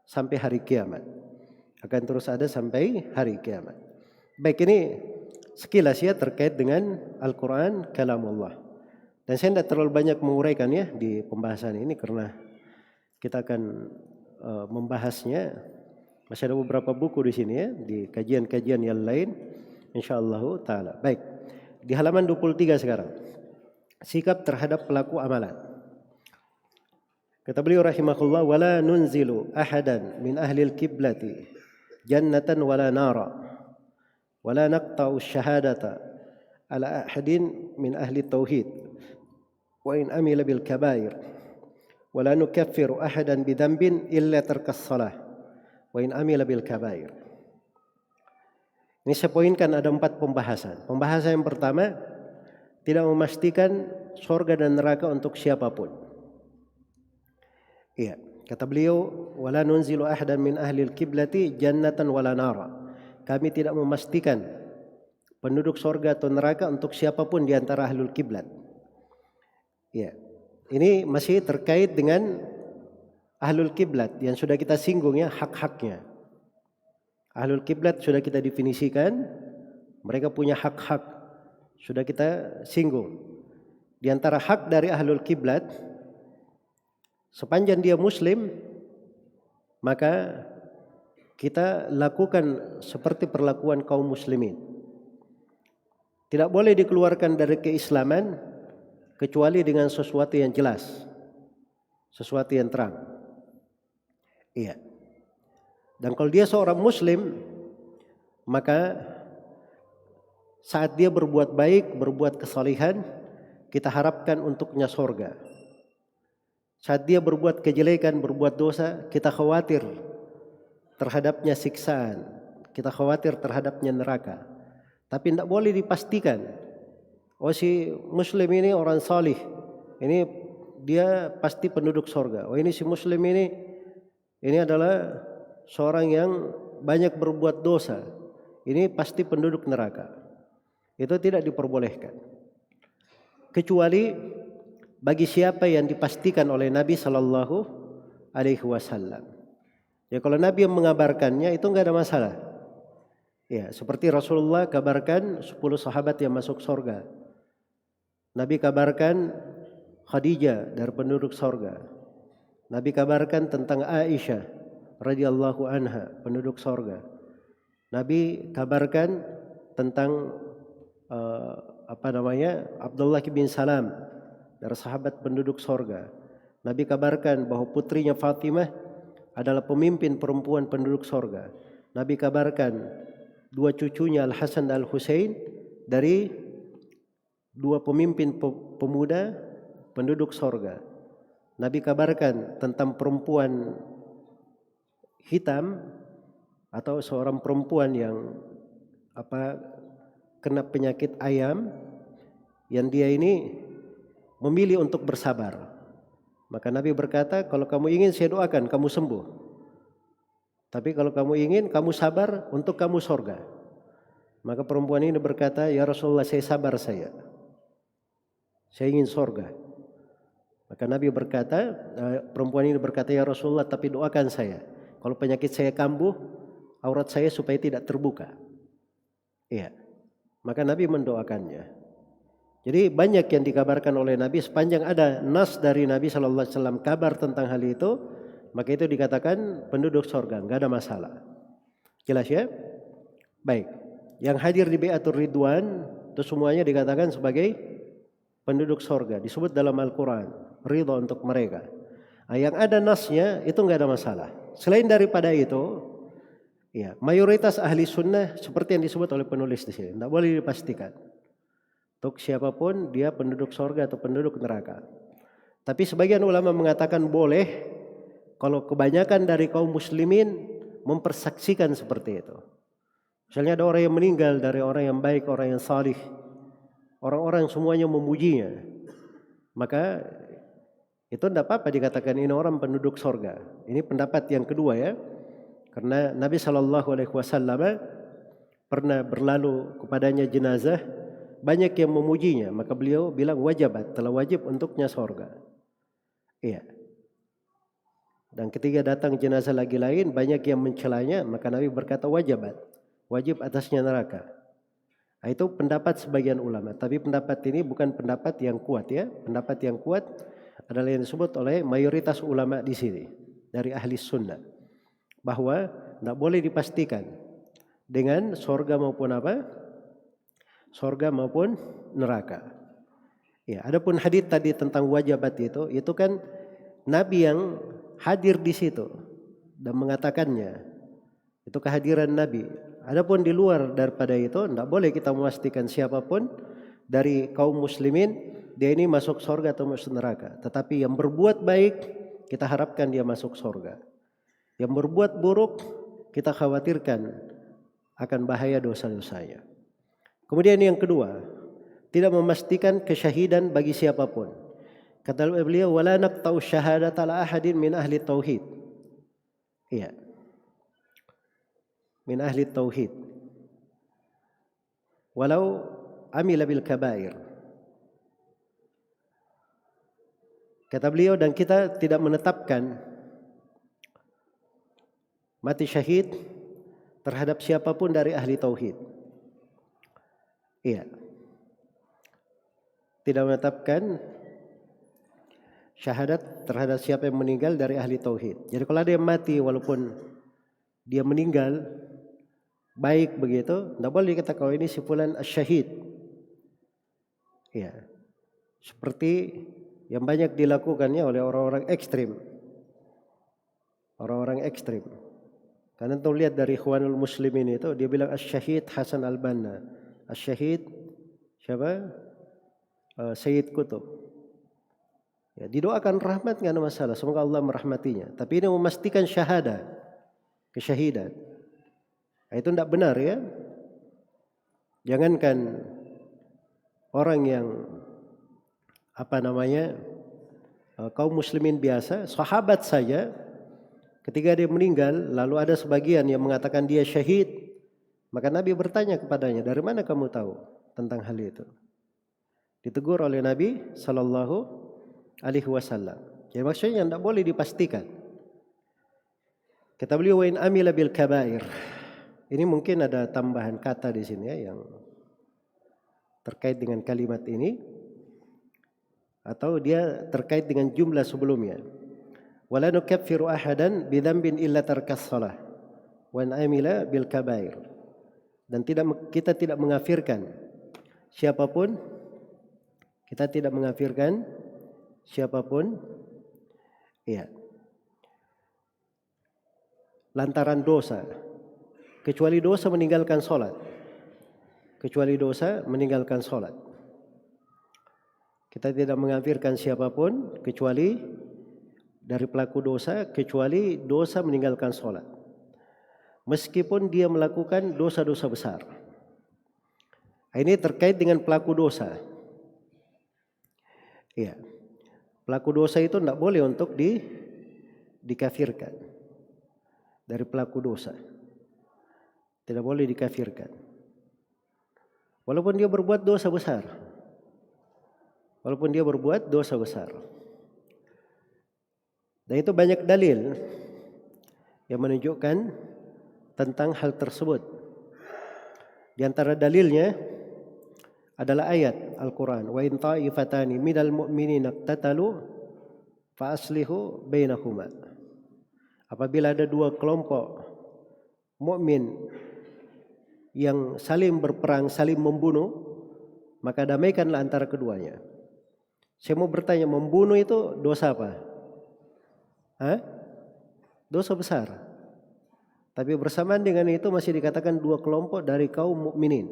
sampai hari kiamat. Akan terus ada sampai hari kiamat. Baik, ini sekilas ya terkait dengan Al-Quran, kalamullah. Dan saya tidak terlalu banyak menguraikan ya di pembahasan ini karena kita akan membahasnya. Masih ada beberapa buku di sini ya, di kajian-kajian yang lain, insyaallah taala. Baik, di halaman 23 sekarang. Sikap terhadap pelaku amalan. Kata beliau rahimahullah, wala nunzilu ahadan min ahli al-kiblati jannatan wala nara wala naqta'u syahadata ala ahadin min ahli tauhid wa in amila bil kabair wala nukaffiru ahadan bidhanbin illa tarkas salah wa in amila bil kabair. Ini saya poinkan ada 4 pembahasan. Pembahasan yang pertama, tidak memastikan surga dan neraka untuk siapapun. Iya, kata beliau, wala nunzilu ahadan min ahli al-kiblati jannatan wala nara. Kami tidak memastikan penduduk surga atau neraka untuk siapapun di antara ahlul kiblat. Iya. Ini masih terkait dengan ahlul kiblat yang sudah kita singgung ya, hak-haknya. Ahlul kiblat sudah kita definisikan, mereka punya hak-hak, sudah kita singgung. Di antara hak dari ahlul kiblat, sepanjang dia muslim, maka kita lakukan seperti perlakuan kaum muslimin. Tidak boleh dikeluarkan dari keislaman kecuali dengan sesuatu yang jelas, sesuatu yang terang. Iya. Dan kalau dia seorang muslim, maka saat dia berbuat baik, berbuat kesalehan, kita harapkan untuknya surga. Saat dia berbuat kejelekan, berbuat dosa, kita khawatir terhadapnya siksaan, kita khawatir terhadapnya neraka. Tapi tidak boleh dipastikan, oh si muslim ini orang salih, ini dia pasti penduduk surga. Oh ini si muslim ini adalah seorang yang banyak berbuat dosa, ini pasti penduduk neraka. Itu tidak diperbolehkan. Kecuali bagi siapa yang dipastikan oleh Nabi sallallahu alaihi wasallam. Ya kalau Nabi yang mengabarkannya itu enggak ada masalah. Ya, seperti Rasulullah kabarkan 10 sahabat yang masuk surga. Nabi kabarkan Khadijah dari penduduk surga. Nabi kabarkan tentang Aisyah radhiyallahu anha penduduk surga. Nabi kabarkan tentang Abdullah bin Salam dari sahabat penduduk sorga. Nabi kabarkan bahwa putrinya Fatimah adalah pemimpin perempuan penduduk sorga. Nabi kabarkan dua cucunya Al-Hasan dan Al-Husain dari dua pemimpin pemuda penduduk sorga. Nabi kabarkan tentang perempuan hitam atau seorang perempuan yang kena penyakit ayam, yang dia ini memilih untuk bersabar. Maka Nabi berkata, kalau kamu ingin saya doakan kamu sembuh. Tapi kalau kamu ingin kamu sabar untuk kamu sorga. Maka perempuan ini berkata, ya Rasulullah saya sabar saya ingin sorga. Maka Nabi berkata, perempuan ini berkata, ya Rasulullah tapi doakan saya. Kalau penyakit saya kambuh, aurat saya supaya tidak terbuka. Iya. Maka Nabi mendoakannya. Jadi banyak yang dikabarkan oleh Nabi, sepanjang ada nas dari Nabi SAW kabar tentang hal itu, maka itu dikatakan penduduk sorga, nggak ada masalah. Jelas ya? Baik. Yang hadir di Bai'atul Ridwan itu semuanya dikatakan sebagai penduduk sorga, disebut dalam Al-Quran, ridha untuk mereka. Yang ada nasnya itu nggak ada masalah. Selain daripada itu, ya, mayoritas ahli sunnah seperti yang disebut oleh penulis di sini, tidak boleh dipastikan untuk siapapun dia penduduk sorga atau penduduk neraka. Tapi sebagian ulama mengatakan boleh kalau kebanyakan dari kaum muslimin mempersaksikan seperti itu. Misalnya ada orang yang meninggal dari orang yang baik, orang yang salih, orang-orang semuanya memujinya, maka itu tidak apa-apa dikatakan ini orang penduduk sorga. Ini pendapat yang kedua ya. Karena Nabi SAW pernah berlalu kepadanya jenazah, banyak yang memujinya, maka beliau bilang wajabat, telah wajib untuknya sorga. Iya. Dan ketika datang jenazah lagi lain, banyak yang mencelanya, maka Nabi berkata wajabat, wajib atasnya neraka. Nah, itu pendapat sebagian ulama, tapi pendapat ini bukan pendapat yang kuat ya. Pendapat yang kuat adalah yang disebut oleh mayoritas ulama di sini dari ahli sunnah, bahwa tidak boleh dipastikan dengan sorga maupun sorga maupun neraka. Ya, adapun hadits tadi tentang wajabat itu kan Nabi yang hadir di situ dan mengatakannya. Itu kehadiran Nabi. Adapun di luar daripada itu tidak boleh kita memastikan siapapun dari kaum muslimin dia ini masuk sorga atau masuk neraka. Tetapi yang berbuat baik kita harapkan dia masuk sorga. Yang berbuat buruk kita khawatirkan akan bahaya dosa-dosanya. Kemudian yang kedua, tidak memastikan kesyahidan bagi siapapun. Kata beliau, wala naqta'u syahadata ala ahadin min ahli tauhid. Iya. Min ahli tauhid. Walau amila bil kabair. Kata beliau, dan kita tidak menetapkan mati syahid terhadap siapapun dari ahli tauhid. Iya. Tidak menetapkan syahadat terhadap siapa yang meninggal dari ahli tauhid. Jadi kalau ada yang mati walaupun dia meninggal baik begitu, tidak boleh dikatakan kalau ini si fulan syahid. Iya. Seperti yang banyak dilakukannya oleh orang-orang ekstrim. Orang-orang ekstrim. Karena tuh lihat dari Ikhwanul Muslimin itu, dia bilang Asy-Syahid Hasan Al-Banna. Asy-Syahid siapa? Sayyid Qutb. Ya, didoakan rahmat enggak ada masalah, semoga Allah merahmatinya. Tapi ini memastikan syahadah, kesyahidan. Nah, itu tidak benar ya. Jangankan orang yang kaum muslimin biasa, sahabat saja ketika dia meninggal lalu ada sebagian yang mengatakan dia syahid, maka Nabi bertanya kepadanya, dari mana kamu tahu tentang hal itu? Ditegur oleh Nabi sallallahu alaihi wasallam. Jadi maksudnya tidak boleh dipastikan. Kata beliau, wa in amila bil kabair. Ini mungkin ada tambahan kata di sini ya yang terkait dengan kalimat ini, atau dia terkait dengan jumlah sebelumnya. Wala nukaffiru ahadan bidzambin illa tarkas shalah wa in amila bil kabair. Dan kita tidak mengafirkan siapapun, kita tidak mengafirkan siapapun, ya, lantaran dosa, kecuali dosa meninggalkan sholat. Kecuali dosa meninggalkan sholat. Kita tidak mengafirkan siapapun kecuali dari pelaku dosa, kecuali dosa meninggalkan sholat. Meskipun dia melakukan dosa-dosa besar. Ini terkait dengan pelaku dosa. Iya. Pelaku dosa itu tidak boleh untuk dikafirkan. Dari pelaku dosa. Tidak boleh dikafirkan. Walaupun dia berbuat dosa besar. Walaupun dia berbuat dosa besar. Dan itu banyak dalil yang menunjukkan tentang hal tersebut. Di antara dalilnya adalah ayat Al-Quran. Wa in ta'ifatani minal mu'minina iqtatalu fa aslihu bainahuma. Apabila ada dua kelompok mukmin yang saling berperang, saling membunuh, maka damaikanlah antara keduanya. Saya mau bertanya, membunuh itu dosa apa? Hah? Dosa besar. Tapi bersamaan dengan itu masih dikatakan dua kelompok dari kaum mukminin.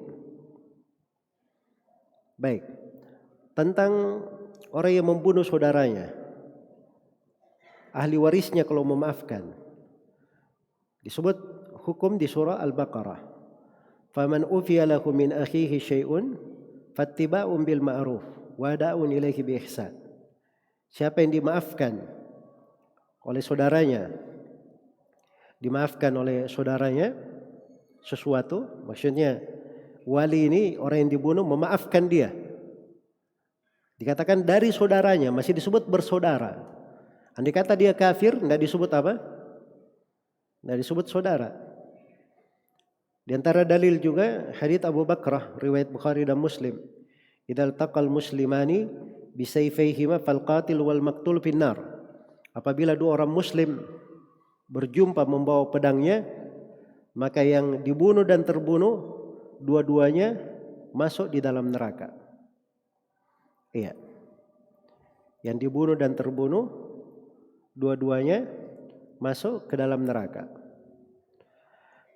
Baik. Tentang orang yang membunuh saudaranya, ahli warisnya kalau memaafkan, disebut hukum di surah Al-Baqarah. Faman ufiya lahu min akhihi syai'un fattiba'un bil ma'ruf wa da'un ilaihi bi ihsan. Siapa yang dimaafkan oleh saudaranya, dimaafkan oleh saudaranya sesuatu, maksudnya wali ini orang yang dibunuh memaafkan dia. Dikatakan dari saudaranya, masih disebut bersaudara. Andai kata dia kafir, tidak disebut apa? Tidak disebut saudara. Di antara dalil juga hadits Abu Bakrah riwayat Bukhari dan Muslim. Idzal taqal muslimani bisayfayhima fal qatil wal maqtul finnar. Apabila dua orang muslim berjumpa membawa pedangnya, maka yang dibunuh dan terbunuh dua-duanya masuk di dalam neraka. Iya. Yang dibunuh dan terbunuh dua-duanya masuk ke dalam neraka.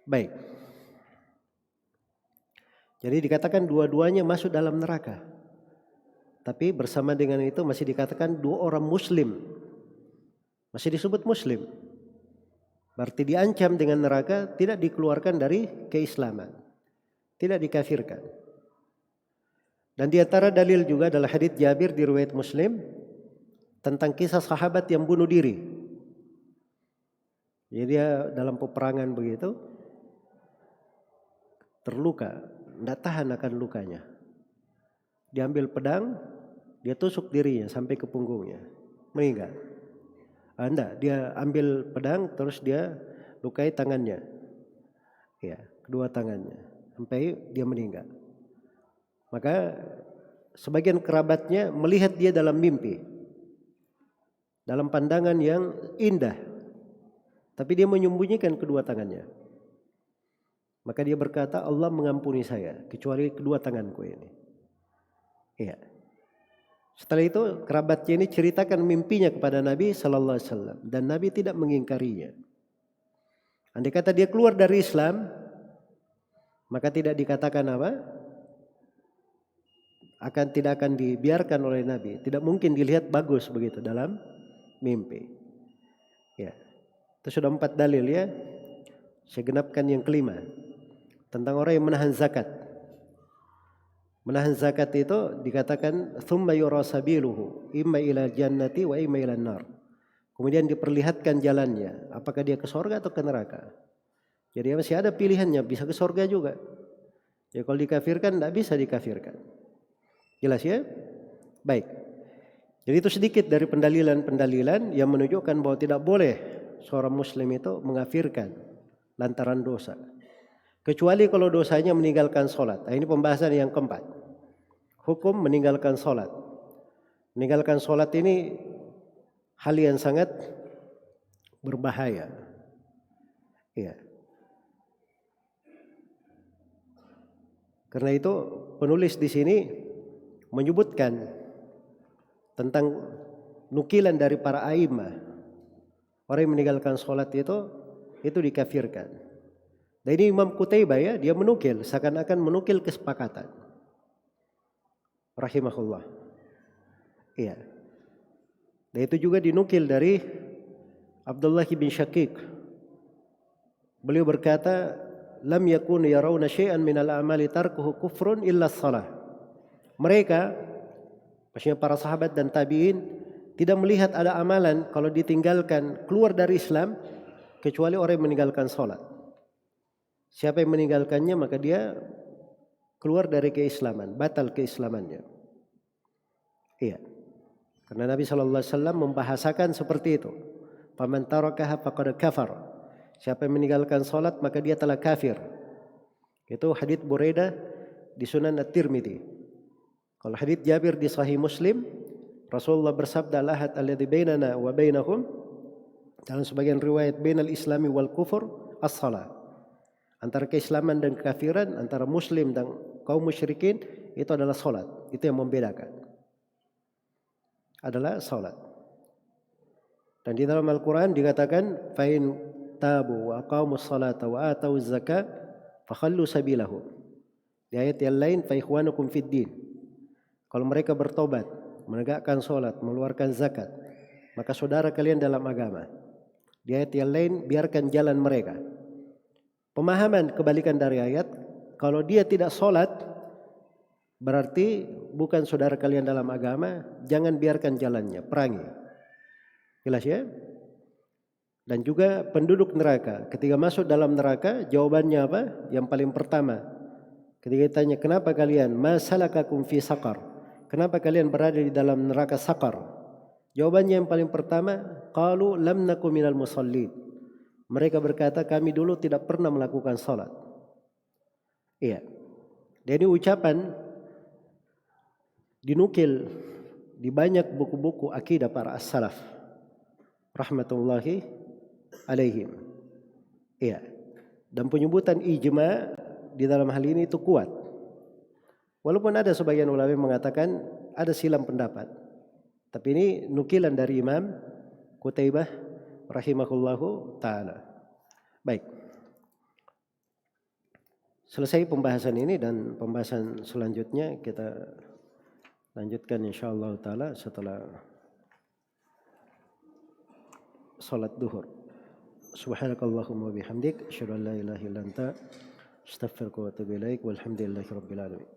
Baik. Jadi dikatakan dua-duanya masuk dalam neraka. Tapi bersama dengan itu masih dikatakan dua orang muslim. Masih disebut muslim. Berarti diancam dengan neraka, tidak dikeluarkan dari keislaman. Tidak dikafirkan. Dan di antara dalil juga adalah hadits Jabir di riwayat Muslim tentang kisah sahabat yang bunuh diri. Jadi dia dalam peperangan begitu terluka, tidak tahan akan lukanya. Diambil pedang, dia tusuk dirinya sampai ke punggungnya, meninggal. Enggak, dia ambil pedang terus dia lukai tangannya. Ya, kedua tangannya sampai dia meninggal. Maka sebagian kerabatnya melihat dia dalam mimpi. Dalam pandangan yang indah. Tapi dia menyembunyikan kedua tangannya. Maka dia berkata, Allah mengampuni saya kecuali kedua tanganku ini. Iya. Setelah itu kerabatnya ini ceritakan mimpinya kepada Nabi sallallahu alaihi wasallam dan Nabi tidak mengingkarinya. Andai kata dia keluar dari Islam, maka tidak dikatakan apa? Tidak akan dibiarkan oleh Nabi. Tidak mungkin dilihat bagus begitu dalam mimpi. Ya. Itu sudah 4 dalil ya. Saya genapkan yang kelima. Tentang orang yang menahan zakat. Menahan zakat itu dikatakan thumma yura sabiluhu imma ila jannati wa imma ila nar. Kemudian diperlihatkan jalannya, apakah dia ke surga atau ke neraka. Jadi masih ada pilihannya, bisa ke surga juga. Ya kalau dikafirkan tidak bisa dikafirkan. Jelas ya? Baik. Jadi itu sedikit dari pendalilan-pendalilan yang menunjukkan bahwa tidak boleh seorang muslim itu mengafirkan lantaran dosa. Kecuali kalau dosanya meninggalkan sholat. Nah, ini pembahasan yang keempat. Hukum meninggalkan sholat. Meninggalkan sholat ini hal yang sangat berbahaya. Iya. Karena itu penulis di sini menyebutkan tentang nukilan dari para a'immah. Orang yang meninggalkan sholat itu dikafirkan. Dan ini Imam Qutaibah ya, dia menukil, seakan-akan menukil kesepakatan. Rahimahullah. Iya. Dan itu juga dinukil dari Abdullah bin Syakik. Beliau berkata, lam yakunu yarawna syai'an minal a'mali tarkuhu kufrun illa shalah. Mereka, maksudnya para sahabat dan tabi'in, tidak melihat ada amalan kalau ditinggalkan keluar dari Islam kecuali orang yang meninggalkan salat. Siapa yang meninggalkannya maka dia keluar dari keislaman, batal keislamannya. Iya. Karena Nabi SAW membahasakan seperti itu. Faman tarakaha faqad kafar. Siapa yang meninggalkan salat maka dia telah kafir. Itu hadits Buraidah di Sunan At-Tirmidzi. Kalau hadits Jabir di Sahih Muslim, Rasulullah bersabda, al-ahad alladzi bainana wa bainahum, dalam sebagian riwayat bainal islami wal kufur as-salat. Antara keislaman dan kekafiran, antara muslim dan kaum musyrikin itu adalah salat. Itu yang membedakan. Adalah salat. Dan di dalam Al-Qur'an dikatakan fa in tabu wa aqamus salata wa atuz zakat fakhallu sabilahum. Di ayat yang lain fa ikhwanukum fid din. Kalau mereka bertobat, menegakkan salat, mengeluarkan zakat, maka saudara kalian dalam agama. Di ayat yang lain biarkan jalan mereka. Pemahaman kebalikan dari ayat, kalau dia tidak salat berarti bukan saudara kalian dalam agama, jangan biarkan jalannya, perangi. Jelas ya? Dan juga penduduk neraka, ketika masuk dalam neraka, jawabannya apa? Yang paling pertama, ketika ditanya kenapa kalian ma salakakum fi saqar? Kenapa kalian berada di dalam neraka saqar? Jawabannya yang paling pertama, qalu lam naku minal musallin. Mereka berkata kami dulu tidak pernah melakukan salat. Iya. Dan ini ucapan dinukil di banyak buku-buku akidah para as-salaf rahmatullahi alaihim. Iya. Dan penyebutan ijma di dalam hal ini itu kuat. Walaupun ada sebagian ulama yang mengatakan ada silang pendapat. Tapi ini nukilan dari Imam Qutaibah rahimahullahu ta'ala. Baik. Selesai pembahasan ini dan pembahasan selanjutnya kita lanjutkan insyaallah ta'ala setelah salat duhur. Subhanakallahumma bihamdik asyhadu an la ilaha illa anta astaghfiruka wa atubu ilaik walhamdulillahi rabbil alamin.